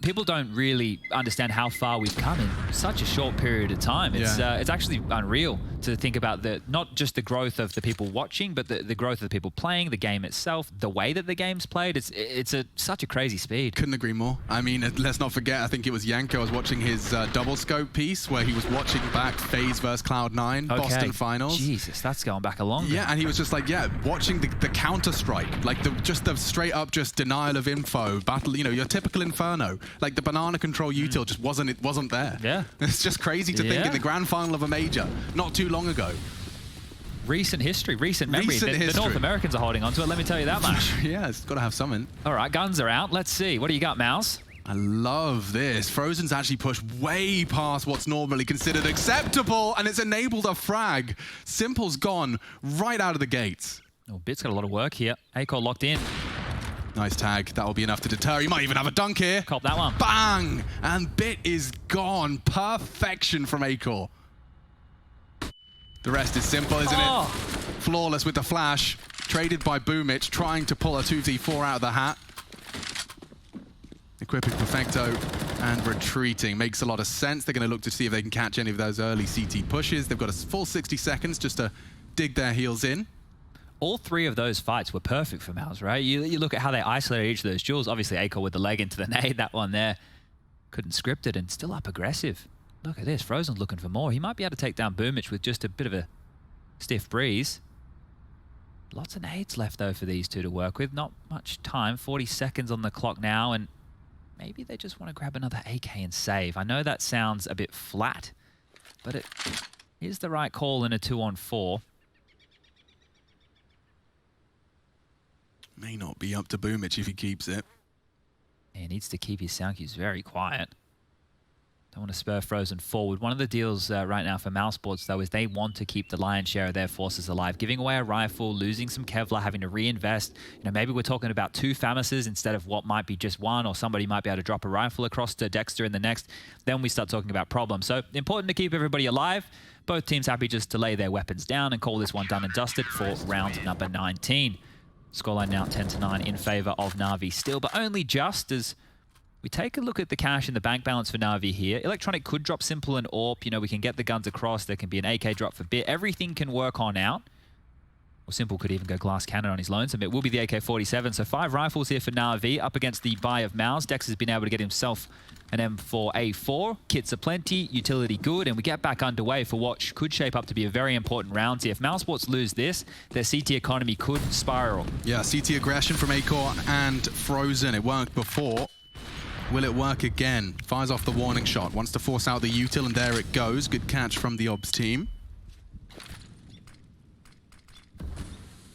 people don't really understand how far we've come in such a short period of time. It's actually unreal to think about not just the growth of the people watching, but the growth of the people playing, the game itself, the way that the game's played. It's such a crazy speed. Couldn't agree more. I mean, let's not forget, I think it was Yanko. I was watching his double scope piece where he was watching back FaZe versus Cloud9, Boston Finals. Jesus, that's going back a long Yeah, and he was just like, watching the Counter-Strike, like just the straight up just denial of info, battle, you know, your typical Inferno. Like the banana control util just wasn't there. Yeah. It's just crazy to think in the grand final of a major, not too long ago. Recent history, recent memory. The North Americans are holding on to it, let me tell you that much. Yeah, it's got to have something. All right, guns are out. Let's see. What do you got, Mouse? I love this. Frozen's actually pushed way past what's normally considered acceptable, and it's enabled a frag. Simple's gone right out of the gates. Oh, Bit's got a lot of work here. Acor locked in. Nice tag. That will be enough to deter. He might even have a dunk here. Cop that one. Bang! And Bit is gone. Perfection from Acor. The rest is simple, isn't it? Flawless with the flash. Traded by Boomich, trying to pull a 2v4 out of the hat. Equipping Perfecto and retreating. Makes a lot of sense. They're going to look to see if they can catch any of those early CT pushes. They've got a full 60 seconds just to dig their heels in. All three of those fights were perfect for Mouse, right? You look at how they isolated each of those duels. Obviously, Acor with the leg into the nade, that one there. Couldn't script it and still up aggressive. Look at this. Frozen's looking for more. He might be able to take down Boomich with just a bit of a stiff breeze. Lots of nades left, though, for these two to work with. Not much time. 40 seconds on the clock now, and maybe they just want to grab another AK and save. I know that sounds a bit flat, but it is the right call in a 2-on-4. May not be up to Boomich if he keeps it. He needs to keep his sound cues very quiet. Don't want to spur Frozen forward. One of the deals right now for mousesports, though, is they want to keep the lion's share of their forces alive. Giving away a rifle, losing some Kevlar, having to reinvest. You know, maybe we're talking about 2 Famises instead of what might be just 1, or somebody might be able to drop a rifle across to Dexter in the next. Then we start talking about problems. So important to keep everybody alive. Both teams happy just to lay their weapons down and call this one done and dusted for round number 19. Scoreline now 10-9 in favor of Na'Vi still, but only just as we take a look at the cash and the bank balance for Na'Vi here. Electronic could drop Simple and AWP. You know, we can get the guns across. There can be an AK drop for Bit. Everything can work on out. Or Simple could even go glass cannon on his lonesome. It will be the AK-47. So 5 rifles here for Na'Vi up against the buy of Mouse. Dex has been able to get himself an M4A4. Kits are plenty, utility good, and we get back underway for what could shape up to be a very important round here. If mousesports lose this, their CT economy could spiral. Yeah, CT aggression from Acor and Frozen. It worked before. Will it work again? Fires off the warning shot. Wants to force out the util, and there it goes. Good catch from the Obs team.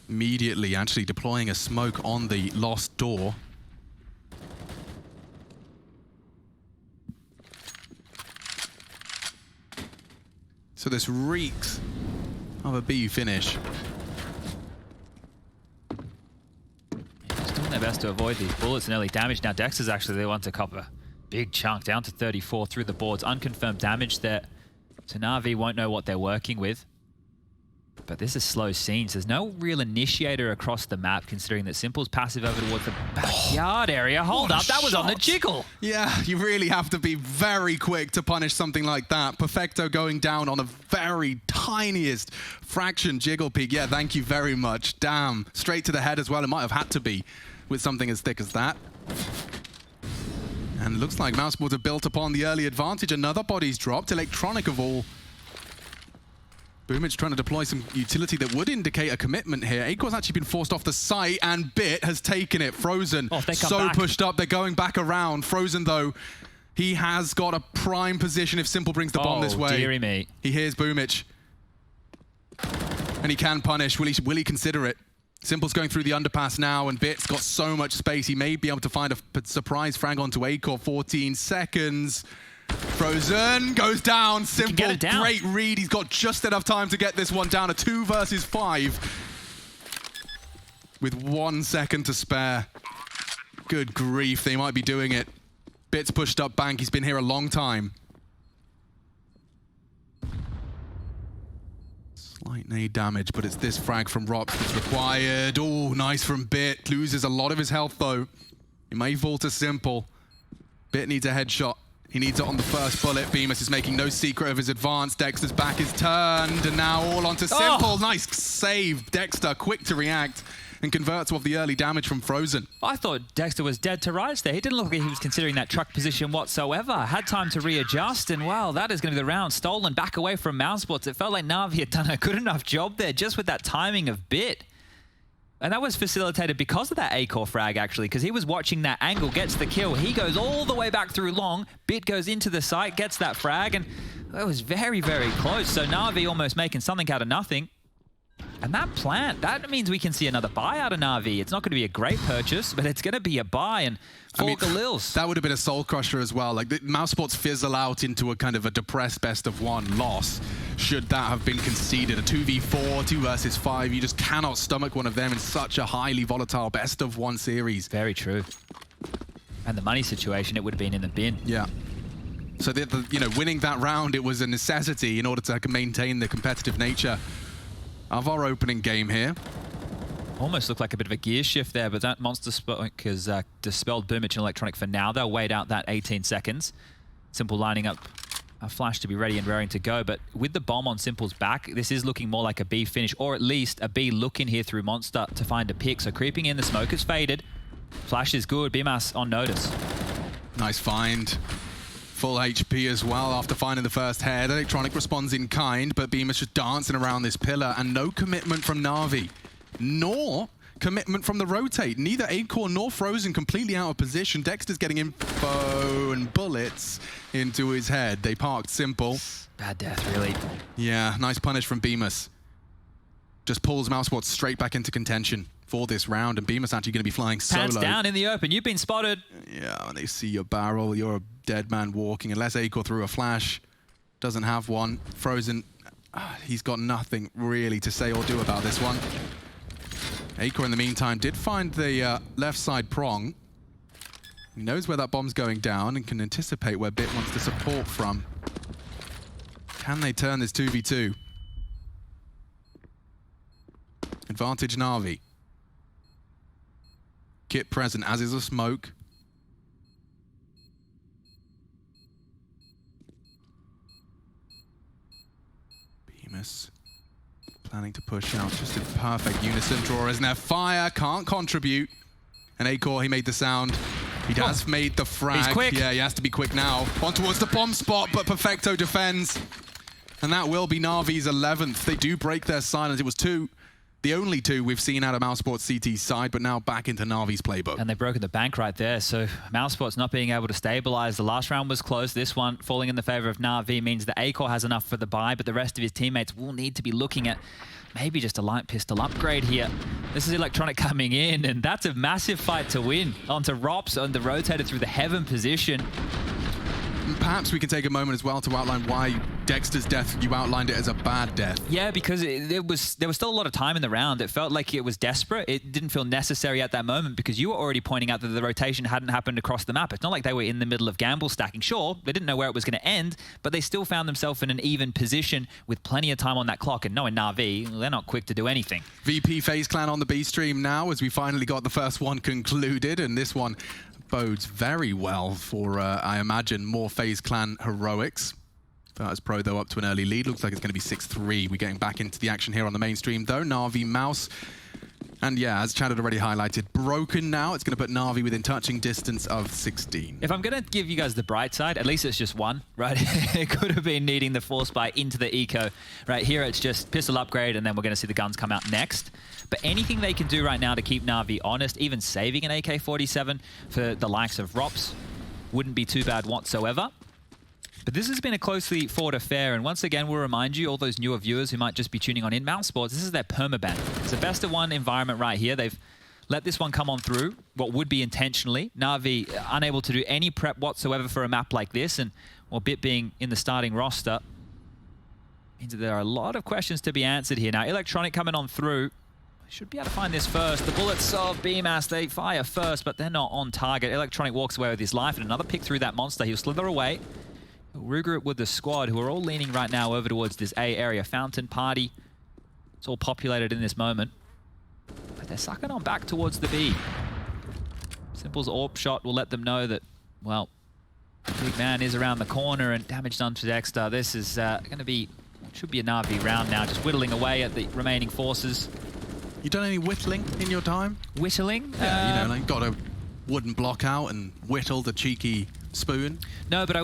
Immediately, actually deploying a smoke on the lost door. So this reeks of a B finish. Just doing their best to avoid these bullets and early damage. Now Dex is actually the one to cop a big chunk, down to 34 through the boards. Unconfirmed damage there. So Na'Vi won't know what they're working with. But this is slow scenes. There's no real initiator across the map, considering that Simple's passive over towards the backyard area. Hold up, that was on the jiggle. Yeah, you really have to be very quick to punish something like that. Perfecto going down on a very tiniest fraction jiggle peak. Yeah, thank you very much. Damn, straight to the head as well. It might have had to be with something as thick as that. And it looks like mousesports have built upon the early advantage. Another body's dropped. Electronic of all Boomich trying to deploy some utility that would indicate a commitment here. Acor's actually been forced off the site, and Bit has taken it. Frozen, pushed up. They're going back around. Frozen, though, he has got a prime position if Simple brings the bomb this way. Dearie me. He hears Boomich. And he can punish. Will he consider it? Simple's going through the underpass now, and Bit's got so much space. He may be able to find a surprise frag onto Acor. 14 seconds. Frozen goes down. Simple, get it down. Great read. He's got just enough time to get this one down. A 2 versus 5 with 1 second to spare. Good grief, they might be doing it. Bit's pushed up bank. He's been here a long time. Slight nade damage, but it's this frag from Rops that's required. Oh, nice from Bit. Loses a lot of his health, though. He may fall to Simple. Bit needs a headshot. He needs it on the first bullet. Bemis is making no secret of his advance. Dexter's back is turned, and now all onto Simple. Nice save. Dexter, quick to react, and converts off the early damage from Frozen. I thought Dexter was dead to rights there. He didn't look like he was considering that truck position whatsoever. Had time to readjust, and wow, that is going to be the round. Stolen back away from mousesports. It felt like Na'Vi had done a good enough job there just with that timing of Bit. And that was facilitated because of that Acor frag, actually, because he was watching that angle, gets the kill. He goes all the way back through long. Bit goes into the site, gets that frag, and it was very, very close. So Na'Vi almost making something out of nothing. And that plant, that means we can see another buy out of Na'Vi. It's not going to be a great purchase, but it's going to be a buy. And for Galils, that would have been a soul crusher as well. Like, the mousesports fizzle out into a kind of a depressed best of 1 loss. Should that have been conceded, a 2v4, 2 versus 5, you just cannot stomach one of them in such a highly volatile best of 1 series. Very true. And the money situation, it would have been in the bin. Yeah. So, you know, winning that round, it was a necessity in order to maintain the competitive nature of our opening game here. Almost looked like a bit of a gear shift there, but that Monster Spoke has dispelled Boomich and Electronic for now. They'll wait out that 18 seconds. Simple lining up a flash to be ready and raring to go, but with the bomb on Simple's back, this is looking more like a B finish, or at least a B look in here through Monster to find a pick. So creeping in, the smoke is faded. Flash is good, BMAS on Natus. Nice find. Full HP as well after finding the first head. Electronic responds in kind, but Bemis just dancing around this pillar, and no commitment from Na'Vi, nor commitment from the rotate. Neither Acor nor Frozen completely out of position. Dexter's getting info and bullets into his head. They parked Simple. Bad death, really. Yeah, nice punish from Bemis. Just pulls mousesports straight back into contention for this round, and Bemis actually going to be flying solo. Pants down in the open. You've been spotted. Yeah, when they see your barrel, you're a dead man walking. Unless Acor threw a flash, doesn't have one. Frozen, he's got nothing really to say or do about this one. Acor, in the meantime, did find the left side prong. He knows where that bomb's going down and can anticipate where Bit wants to support from. Can they turn this 2v2? Advantage Na'Vi. Kit present, as is a smoke. Bemis planning to push out, just in perfect unison. Drawers in their fire, can't contribute. And Acor, he made the sound. He has made the frag. He's quick. Yeah, he has to be quick now. On towards the bomb spot, but Perfecto defends. And that will be Na'Vi's 11th. They do break their silence. It was the only 2 we've seen out of mousesports CT's side, but now back into Na'Vi's playbook. And they've broken the bank right there, so mousesports not being able to stabilize. The last round was close. This one falling in the favor of Na'Vi means that Acor has enough for the buy, but the rest of his teammates will need to be looking at maybe just a light pistol upgrade here. This is Electronic coming in, and that's a massive fight to win. Onto Rops on the rotator through the heaven position. Perhaps we can take a moment as well to outline why Dexter's death, you outlined it as a bad death. Yeah, because there was still a lot of time in the round. It felt like it was desperate. It didn't feel necessary at that moment because you were already pointing out that the rotation hadn't happened across the map. It's not like they were in the middle of gamble stacking. Sure, they didn't know where it was going to end, but they still found themselves in an even position with plenty of time on that clock. And knowing Na'Vi, they're not quick to do anything. VP FaZe Clan on the B stream now as we finally got the first one concluded, and this one bodes very well for, I imagine, more FaZe Clan heroics. Virtus Pro, though, up to an early lead. Looks like it's going to be 6-3. We're getting back into the action here on the mainstream, though. Na'Vi Mouse And yeah, as Chad had already highlighted, broken now. It's going to put Na'Vi within touching distance of 16. If I'm going to give you guys the bright side, at least it's just one, right? It could have been needing the force buy into the eco. Right here, it's just pistol upgrade, and then we're going to see the guns come out next. But anything they can do right now to keep Na'Vi honest, even saving an AK-47 for the likes of Rops, wouldn't be too bad whatsoever. But this has been a closely fought affair, and once again, we'll remind you, all those newer viewers who might just be tuning on in, Mousesports, this is their permaban. It's a best of one environment right here. They've let this one come on through, what would be intentionally. Na'Vi unable to do any prep whatsoever for a map like this, and well, Bit being in the starting roster means that there are a lot of questions to be answered here. Now, Electronic coming on through. Should be able to find this first. The bullets of BMAS, they fire first, but they're not on target. Electronic walks away with his life, and another pick through that monster. He'll slither away. He'll regroup with the squad, who are all leaning right now over towards this A area. Fountain Party. It's all populated in this moment. But they're sucking on back towards the B. Simple's AWP shot will let them know that, well, the big man is around the corner, and damage done to Dexter. This is going to be, should be a Na'Vi round now, just whittling away at the remaining forces. You done any whittling in your time? Whittling? Yeah, you know, like got a wooden block out and whittled a cheeky spoon? No, but I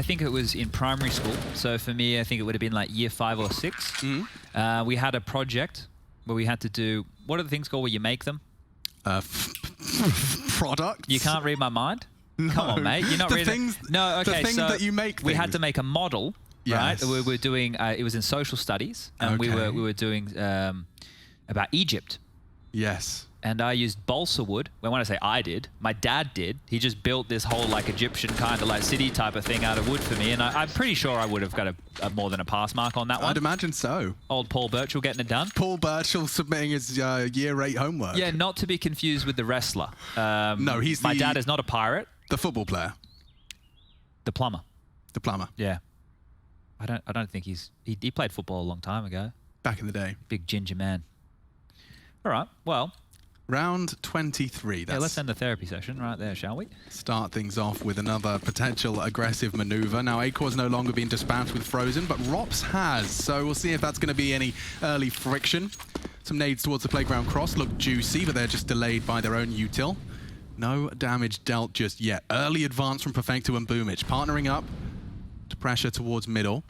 think it was in primary school. So for me, I think it would have been like year 5 or 6. Mm-hmm. We had a project where we had to do, what are the things called where you make them? Products? You can't read my mind? No. Come on, mate. You're not reading. No, okay. The thing so that you make things. We had to make a model, yes. right? We were doing, it was in social studies, and okay. we were doing about Egypt. Yes. And I used balsa wood. When I say I did, my dad did. He just built this whole like Egyptian kind of like city type of thing out of wood for me. And I'm pretty sure I would have got a more than a pass mark on that one. I'd imagine so. Old Paul Birchall getting it done. Paul Birchall submitting his year 8 homework. Yeah, not to be confused with the wrestler. No, he's my dad is not a pirate. The football player. The plumber. The plumber. Yeah. I don't think he played football a long time ago. Back in the day. Big ginger man. All right, well. Round 23. Yeah, let's end the therapy session right there, shall we? Start things off with another potential aggressive maneuver. Now, Acor's no longer being dispatched with Frozen, but Rops has. So we'll see if that's going to be any early friction. Some nades towards the playground cross look juicy, but they're just delayed by their own util. No damage dealt just yet. Early advance from Perfecto and Boomich, partnering up to pressure towards middle.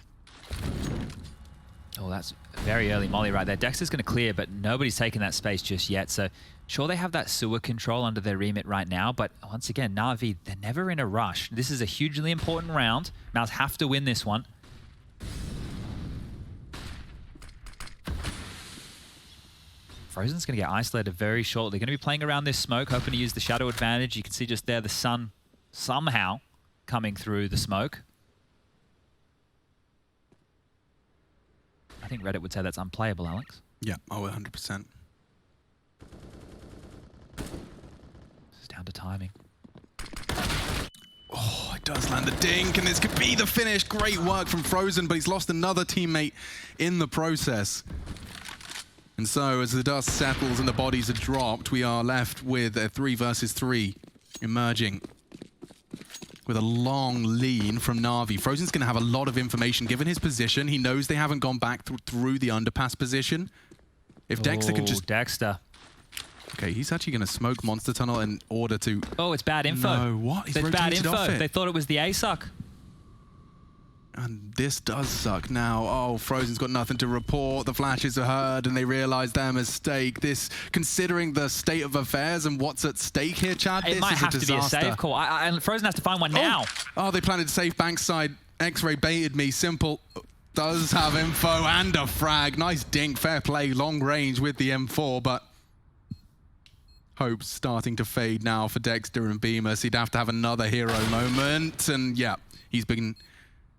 Oh, that's very early molly right there. Dexter's going to clear, but nobody's taking that space just yet. So sure, they have that sewer control under their remit right now, but once again, Na'Vi, they're never in a rush. This is a hugely important round. Mouse have to win this one. Frozen's going to get isolated very shortly. Going to be playing around this smoke, hoping to use the shadow advantage. You can see just there the sun somehow coming through the smoke. I think Reddit would say that's unplayable, Alex. Yeah, oh, 100%. It's down to timing. Oh, it does land the dink, and this could be the finish. Great work from Frozen, but he's lost another teammate in the process. And so, as the dust settles and the bodies are dropped, we are left with a 3 versus 3 emerging. With a long lean from Na'Vi. Frozen's going to have a lot of information given his position. He knows they haven't gone back through the underpass position. If Dexter can just... Dexter. Okay, he's actually going to smoke Monster Tunnel in order to... Oh, it's bad info. No, what? He's it's bad info. off it. They thought it was the A-suck. And this does suck now. Oh, Frozen's got nothing to report. The flashes are heard and they realize their mistake. This, considering the state of affairs and what's at stake here, Chad, it this might is have a disaster. to be a save call. And Frozen has to find one now. Oh, they planted safe bankside. X-ray baited me. Simple does have info and a frag. Nice dink. Fair play. Long range with the M4, but hope's starting to fade now for Dexter and Beamus. He'd have to have another hero moment. And yeah, he's been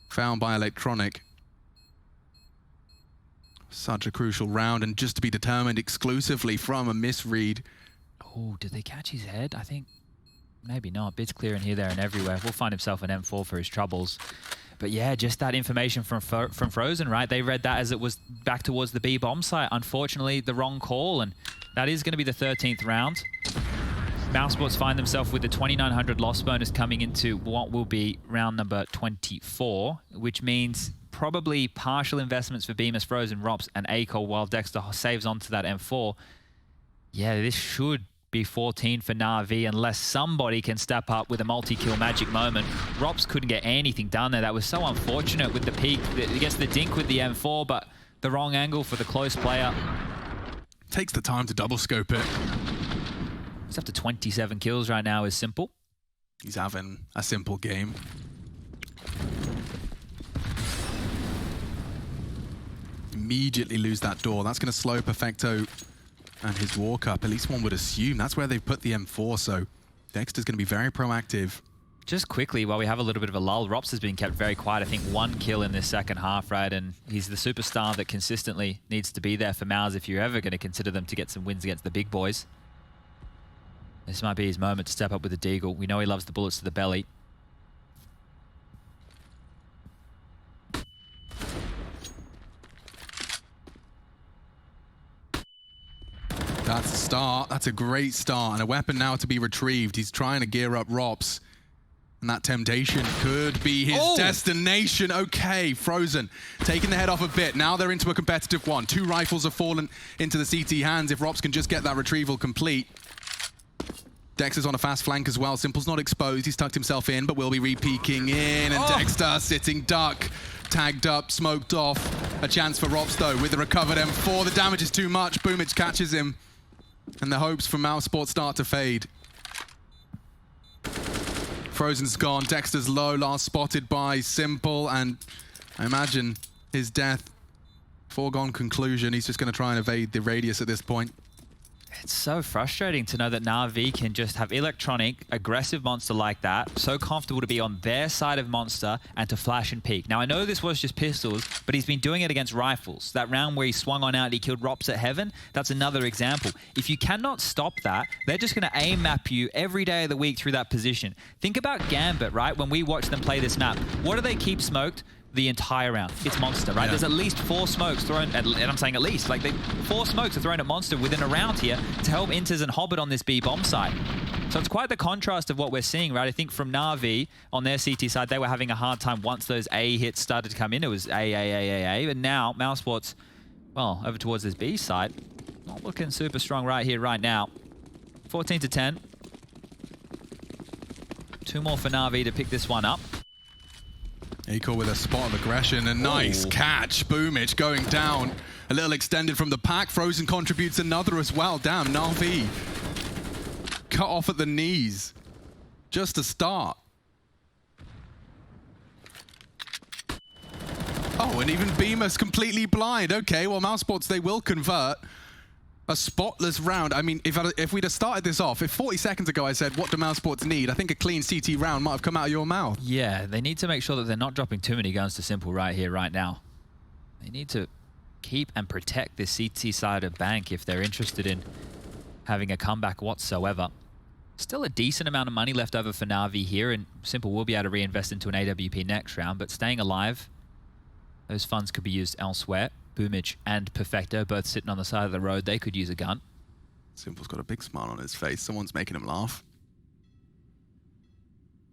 found by Electronic. Such a crucial round, and just to be determined exclusively from a misread. Oh, did they catch his head? I think maybe not. Bits clearing here, there, and everywhere. Will find himself an M4 for his troubles. But yeah, just that information from Frozen, right? They read that as it was back towards the B bomb site. Unfortunately, the wrong call, and that is going to be the 13th round. Mousesports find themselves with the 2,900 loss bonus coming into what will be round number 24, which means probably partial investments for Beamus, Frozen, Rops, and Acol, while Dexter saves onto that M4. Yeah, this should be 14 for Na'Vi unless somebody can step up with a multi-kill magic moment. Rops couldn't get anything done there. That was so unfortunate with the peak. He gets the dink with the M4, but the wrong angle for the close player. Takes the time to double scope it. He's up to 27 kills right now is Simple. He's having a simple game. Immediately lose that door. That's going to slow Perfecto and his walk up. At least one would assume. That's where they've put the M4, so Dexter's going to be very proactive. Just quickly, while we have a little bit of a lull, Rops has been kept very quiet. I think 1 kill in this second half, right? And he's the superstar that consistently needs to be there for Mouse if you're ever going to consider them to get some wins against the big boys. This might be his moment to step up with the Deagle. We know he loves the bullets to the belly. That's a start. That's a great start. And a weapon now to be retrieved. He's trying to gear up Rops. And that temptation could be his destination. Okay, Frozen taking the head off a bit. Now they're into a competitive one. 2 rifles have fallen into the CT hands. If Rops can just get that retrieval complete. Dexter's on a fast flank as well. Simple's not exposed. He's tucked himself in, but will be re-peeking in. And Dexter sitting duck. Tagged up, smoked off. A chance for Rops, though, with the recovered M4. The damage is too much. Boomich catches him. And the hopes for mousesports start to fade. Frozen's gone. Dexter's low. Last spotted by Simple. And I imagine his death, foregone conclusion. He's just going to try and evade the radius at this point. It's so frustrating to know that Na'Vi can just have electronic, aggressive monster like that, so comfortable to be on their side of monster and to flash and peek. Now, I know this was just pistols, but he's been doing it against rifles. That round where he swung on out and he killed Rops at Heaven, that's another example. If you cannot stop that, they're just going to aim map you every day of the week through that position. Think about Gambit, right? When we watch them play this map, what do they keep smoked? The entire round. It's Monster, right? Yeah. There's at least 4 smokes thrown, and I'm saying at least, like 4 smokes are thrown at Monster within a round here to help Inters and Hobbit on this B bomb side. So it's quite the contrast of what we're seeing, right? I think from Na'Vi on their CT side, they were having a hard time once those A hits started to come in. It was A, but now mousesports, well, over towards this B side, not looking super strong right here, right now. 14 to 10. 2 more for Na'Vi to pick this one up. Acor with a spot of aggression. A nice catch. Boomich going down. A little extended from the pack. Frozen contributes another as well. Damn, Na'Vi cut off at the knees. Just a start. Oh, and even Beamer's completely blind. Okay, well, mousesports, they will convert. A spotless round. I mean, if we'd have started this off, if 40 seconds ago I said, what do mousesports need? I think a clean CT round might have come out of your mouth. Yeah, they need to make sure that they're not dropping too many guns to Simple right here, right now. They need to keep and protect this CT side of Bank if they're interested in having a comeback whatsoever. Still a decent amount of money left over for Na'Vi here, and Simple will be able to reinvest into an AWP next round, but staying alive, those funds could be used elsewhere. Boomich and Perfecto both sitting on the side of the road. They could use a gun. Simple's got a big smile on his face. Someone's making him laugh.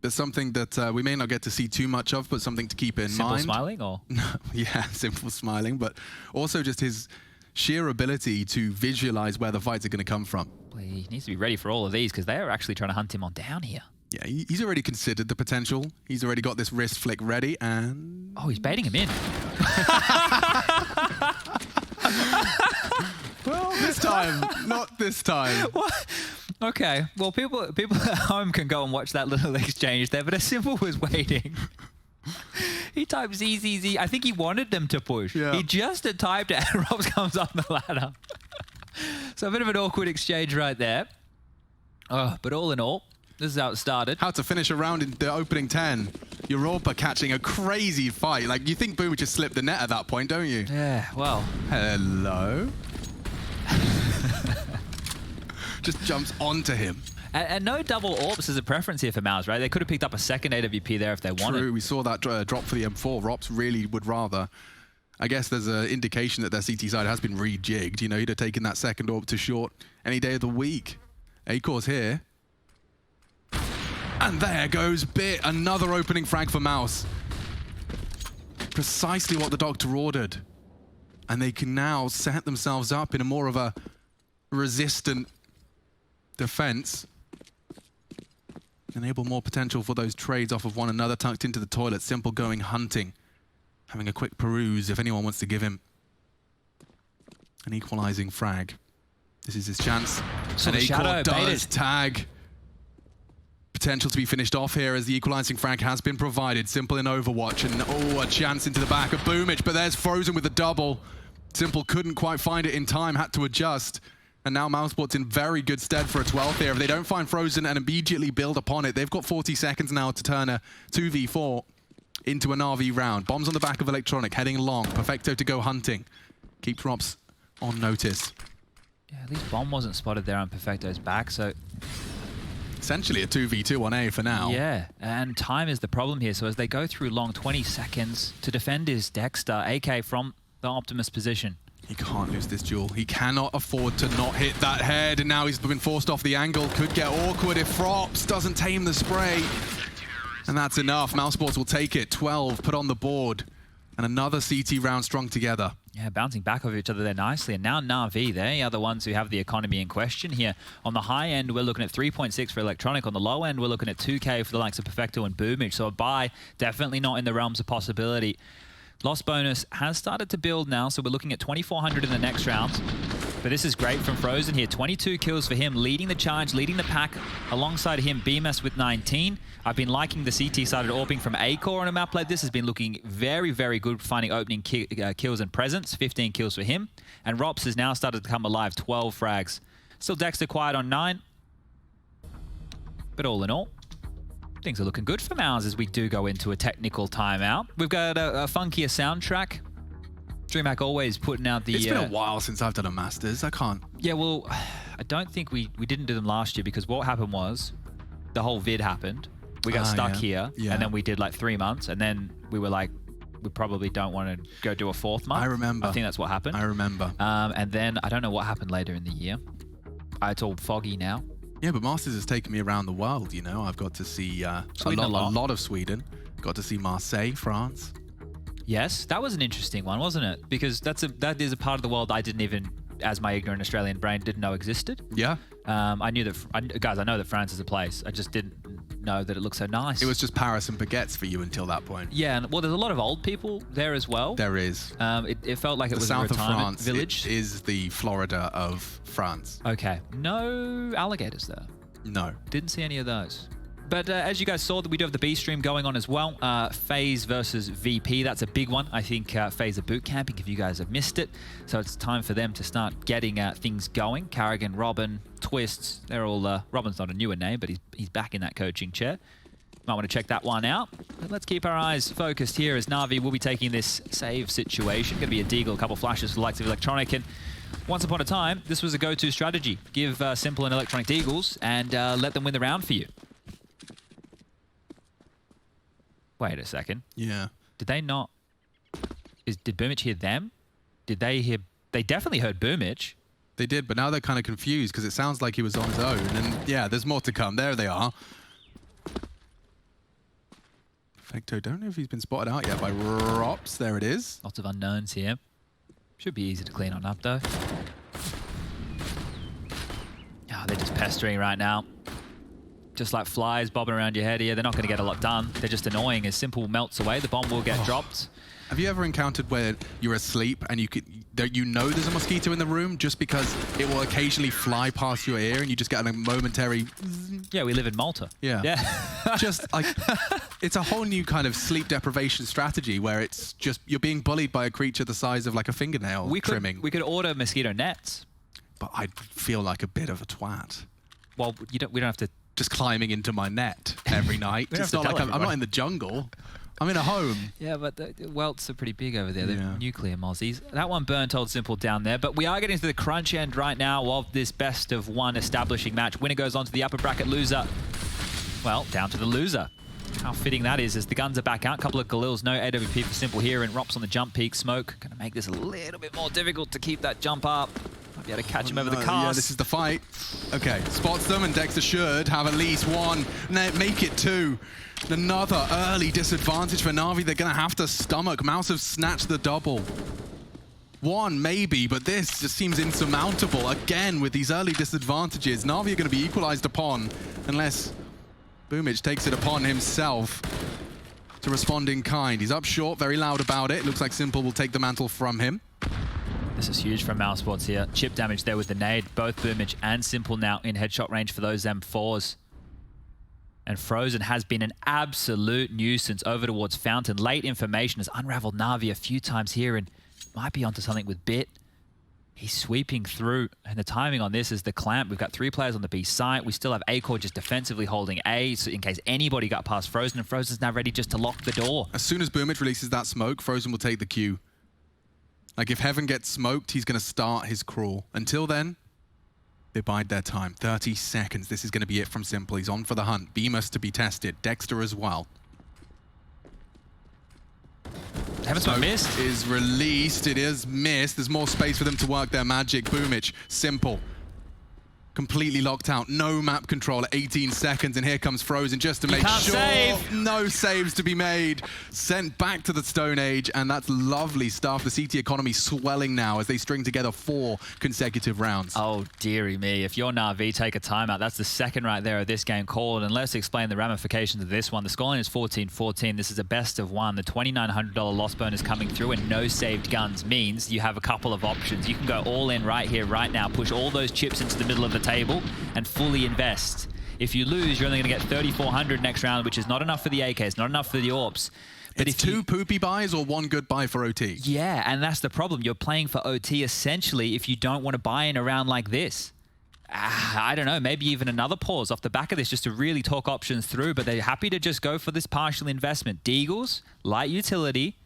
There's something that we may not get to see too much of, but something to keep in mind. Simple smiling, or? Yeah, Simple smiling, but also just his sheer ability to visualize where the fights are going to come from. Well, he needs to be ready for all of these because they are actually trying to hunt him on down here. Yeah, he's already considered the potential. He's already got this wrist flick ready, and... Oh, he's baiting him in. Well, this time. Not this time. What? Okay, well, people at home can go and watch that little exchange there, but a Simple was waiting. He typed ZZZ. I think he wanted them to push. Yeah. He just had typed it, and Robs comes up the ladder. So a bit of an awkward exchange right there. Oh, but all in all, this is how it started. How to finish a round in the opening 10. Europa catching a crazy fight. Like, you think Boom just slipped the net at that point, don't you? Yeah, well. Hello? Just jumps onto him. And no double AWPs as a preference here for Mouse, right? They could have picked up a second AWP there if they wanted. True, we saw that drop for the M4. Rops really would rather. I guess there's an indication that their CT side has been rejigged. You know, he'd have taken that second AWP to short any day of the week. Acor's here. And there goes Bit. Another opening frag for Mouse. Precisely what the doctor ordered. And they can now set themselves up in a more of a resistant defense. Enable more potential for those trades off of one another, tucked into the toilet. Simple going hunting. Having a quick peruse if anyone wants to give him an equalizing frag. This is his chance. So and the shadow does baited. tag. Potential to be finished off here as the equalizing frag has been provided. Simple in Overwatch, and a chance into the back of Boomich, but there's Frozen with the double. Simple couldn't quite find it in time, had to adjust. And now mousesports in very good stead for a 12th here. If they don't find Frozen and immediately build upon it, they've got 40 seconds now to turn a 2v4 into an RV round. Bombs on the back of Electronic, heading long. Perfecto to go hunting. Keeps Rops on notice. Yeah, at least Bomb wasn't spotted there on Perfecto's back, so... Essentially a 2v2 on A for now. Yeah, and time is the problem here. So as they go through long, 20 seconds to defend his Dexter, AK from the Optimus position. He can't lose this duel. He cannot afford to not hit that head, and now he's been forced off the angle. Could get awkward if Frops doesn't tame the spray. And that's enough. mousesports will take it. 12 put on the board. And another CT round strung together. Yeah, bouncing back over each other there nicely. And now Na'Vi, they are the ones who have the economy in question here. On the high end, we're looking at 3.6 for Electronic. On the low end, we're looking at 2K for the likes of Perfecto and Boomich. So a buy, definitely not in the realms of possibility. Loss bonus has started to build now, so we're looking at 2,400 in the next round. But this is great from Frozen here. 22 kills for him, leading the charge, leading the pack. Alongside him, BMS with 19. I've been liking the CT side of AWPing from A-Core on a map like this. Has been looking very, very good, finding opening kills and presence. 15 kills for him. And Rops has now started to come alive, 12 frags. Still Dexter quiet on 9. But all in all, things are looking good for Mouse as we do go into a technical timeout. We've got a funkier soundtrack. DreamHack always putting out the... It's been a while since I've done a Masters. I can't... Yeah, well, I don't think we didn't do them last year because what happened was the whole vid happened. We got stuck here, and then we did like 3 months, and then we were like, we probably don't want to go do a 4th month. I remember. I think that's what happened. I remember. And then I don't know what happened later in the year. It's all foggy now. Yeah, but Masters has taken me around the world, you know. I've got to see a lot of Sweden. Got to see Marseille, France. Yes, that was an interesting one, wasn't it? Because that is a part of the world I didn't even, as my ignorant Australian brain, didn't know existed. Yeah. I knew that, guys, I know that France is a place. I just didn't know that it looked so nice. It was just Paris and baguettes for you until that point. Yeah, and well, there's a lot of old people there as well. There is. It felt like it was south a retirement of France village. It is the Florida of France. Okay, no alligators there. No. Didn't see any of those. But as you guys saw, we do have the B stream going on as well. FaZe versus VP. That's a big one. I think FaZe are boot camping if you guys have missed it. So it's time for them to start getting things going. Carrigan, Robin, Twists. They're all... Robin's not a newer name, but he's back in that coaching chair. Might want to check that one out. But let's keep our eyes focused here as Na'Vi will be taking this save situation. Going to be a deagle, a couple flashes for the likes of Electronic. And once upon a time, this was a go-to strategy. Give Simple and Electronic deagles and let them win the round for you. Wait a second. Yeah. Did they not... Did Boomich hear them? Did they hear... They definitely heard Boomich. They did, but now they're kind of confused because it sounds like he was on his own. And yeah, there's more to come. There they are. Perfecto, don't know if he's been spotted out yet by Rops. There it is. Lots of unknowns here. Should be easy to clean on up, though. Oh, they're just pestering right now. Just like flies bobbing around your head here. They're not going to get a lot done. They're just annoying. As Simple melts away, the bomb will get dropped. Have you ever encountered where you're asleep and you know there's a mosquito in the room just because it will occasionally fly past your ear and you just get a momentary... Yeah, we live in Malta. Yeah. Yeah. Just like... It's a whole new kind of sleep deprivation strategy where it's just... You're being bullied by a creature the size of like a fingernail trimming. We could order mosquito nets. But I'd feel like a bit of a twat. Well, we don't have to... Just climbing into my net every night. It's not like I'm not in the jungle. I'm in a home. Yeah, but the welts are pretty big over there. They're nuclear mozzies. That one burnt old Simple down there. But we are getting to the crunch end right now of this best of one establishing match. Winner goes on to the upper bracket. Loser, well, down to the loser. How fitting that is as the guns are back out. Couple of Galils, no AWP for Simple here, and Rops on the jump peak. Smoke going to make this a little bit more difficult to keep that jump up. Might be able to catch him over the cast. Yeah, this is the fight. Okay, spots them, and Dexter should have at least one. Make it two. Another early disadvantage for Na'Vi. They're going to have to stomach. Mouse have snatched the double. one maybe, but this just seems insurmountable. Again, with these early disadvantages, Na'Vi are going to be equalized upon unless Boomich takes it upon himself to respond in kind. He's up short, very loud about it. Looks like Simple will take the mantle from him. This is huge from mousesports here. Chip damage there with the nade. Both Boomich and Simple now in headshot range for those M4s. And Frozen has been an absolute nuisance over towards Fountain. Late information has unraveled Na'Vi a few times here and might be onto something with Bit. He's sweeping through, and the timing on this is the clamp. We've got 3 players on the B site. We still have A-Core just defensively holding A, so in case anybody got past Frozen, and Frozen's now ready just to lock the door. As soon as Boomich releases that smoke, Frozen will take the Q. Like, if Heaven gets smoked, he's going to start his crawl. Until then, they bide their time. 30 seconds. This is going to be it from Simple. He's on for the hunt. Bemis to be tested. Dexter as well. Heaven's smoke missed. Is released. It is missed. There's more space for them to work their magic. Boomich, Simple. Completely locked out. No map control at 18 seconds. And here comes Frozen just to make sure. Save. No saves to be made. Sent back to the Stone Age. And that's lovely stuff. The CT economy swelling now as they string together 4 consecutive rounds. Oh, dearie me. If you're Na'Vi, take a timeout. That's the second right there of this game called. And let's explain the ramifications of this one. The scoreline is 14-14. This is a best of 1. The $2,900 loss bonus coming through and no saved guns means you have a couple of options. You can go all in right here, right now. Push all those chips into the middle of the table and fully invest. If you lose, you're only going to get 3,400 next round, which is not enough for the AKs, not enough for the AWPs. But it's 2 poopy buys or 1 good buy for OT. Yeah, and that's the problem. You're playing for OT essentially if you don't want to buy in a round like this. I don't know, maybe even another pause off the back of this just to really talk options through, but they're happy to just go for this partial investment. Deagles, light utility,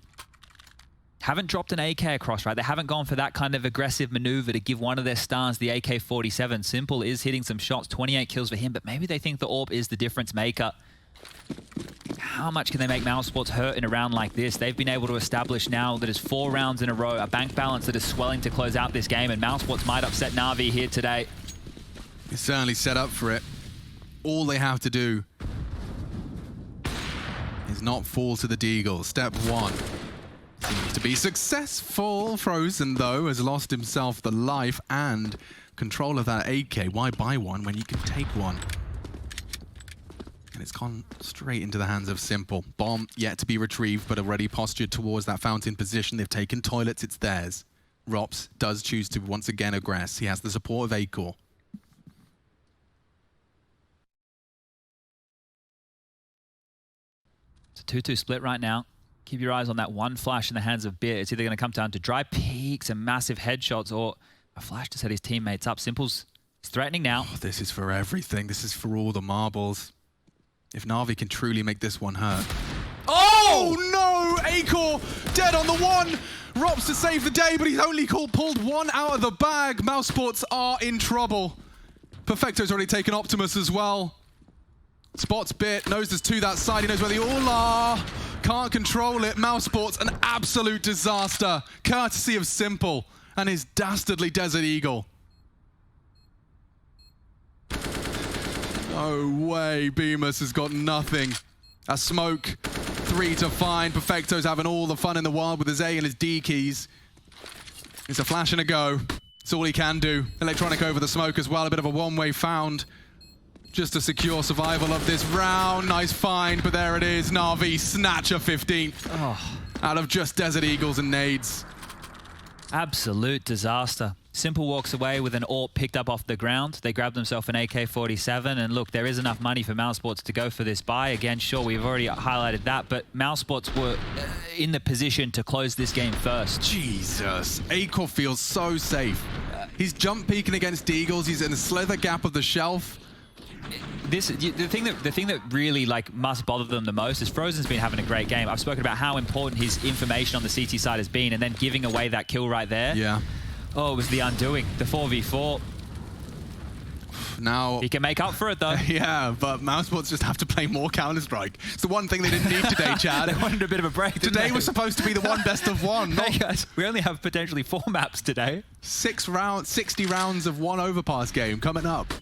haven't dropped an AK across, right? They haven't gone for that kind of aggressive maneuver to give one of their stars the AK-47. Simple is hitting some shots, 28 kills for him, but maybe they think the AWP is the difference maker. How much can they make mousesports hurt in a round like this? They've been able to establish now that it's 4 rounds in a row, a bank balance that is swelling to close out this game, and mousesports might upset Na'Vi here today. It's certainly set up for it. All they have to do is not fall to the Deagle. Step 1. Seems to be successful. Frozen, though, has lost himself the life and control of that AK. Why buy one when you can take one? And it's gone straight into the hands of Simple. Bomb yet to be retrieved, but already postured towards that fountain position. They've taken toilets, it's theirs. Rops does choose to once again aggress. He has the support of A-Core. It's a 2-2 split right now. Keep your eyes on that one flash in the hands of Beer. It's either going to come down to dry peaks and massive headshots or a flash to set his teammates up. Simple's threatening now. Oh, this is for everything. This is for all the marbles. If Na'Vi can truly make this one hurt. Oh no! A-Core dead on the one! Rops to save the day, but he's only pulled one out of the bag. mousesports are in trouble. Perfecto's already taken Optimus as well. Spots Bit, knows there's 2 that side, he knows where they all are. Can't control it. mousesports, an absolute disaster. Courtesy of Simple and his dastardly Desert Eagle. No way, Bemis has got nothing. A smoke, 3 to find. Perfecto's having all the fun in the world with his A and his D keys. It's a flash and a go. It's all he can do. Electronic over the smoke as well, a bit of a one-way found. Just to secure survival of this round. Nice find, but there it is. Na'Vi snatch a 15th out of just Desert Eagles and nades. Absolute disaster. Simple walks away with an AWP picked up off the ground. They grab themselves an AK-47, and look, there is enough money for mousesports to go for this buy. Again, sure, we've already highlighted that, but mousesports were in the position to close this game first. Jesus, A-Core feels so safe. He's jump peeking against Deagles. He's in a slither gap of the shelf. The thing that really must bother them the most is Frozen's been having a great game. I've spoken about how important his information on the CT side has been, and then giving away that kill right there. Yeah. Oh, it was the undoing. The 4v4. Now he can make up for it though. Yeah, but mousesports just have to play more Counter-Strike. It's the one thing they didn't need today, Chad. They wanted a bit of a break. Today was supposed to be the one best of one. Hey guys, we only have potentially 4 maps today. 60 rounds of one overpass game coming up.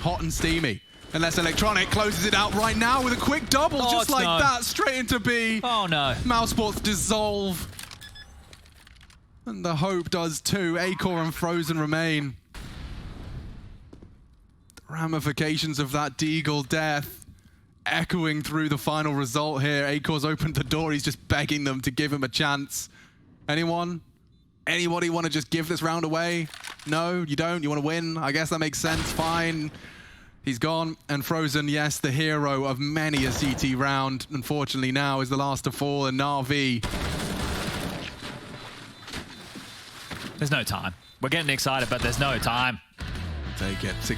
Hot and steamy. Unless Electronic closes it out right now with a quick double, just like that, straight into B. Oh no. mousesports dissolve. And the hope does too. Acor and Frozen remain. The ramifications of that Deagle death echoing through the final result here. Acor's opened the door. He's just begging them to give him a chance. Anyone? Anybody want to just give this round away? No, you don't? You want to win? I guess that makes sense. Fine. He's gone. And Frozen, yes, the hero of many a CT round, unfortunately now is the last to fall. And Na'Vi. There's no time. We're getting excited, but there's no time. Take it. 16.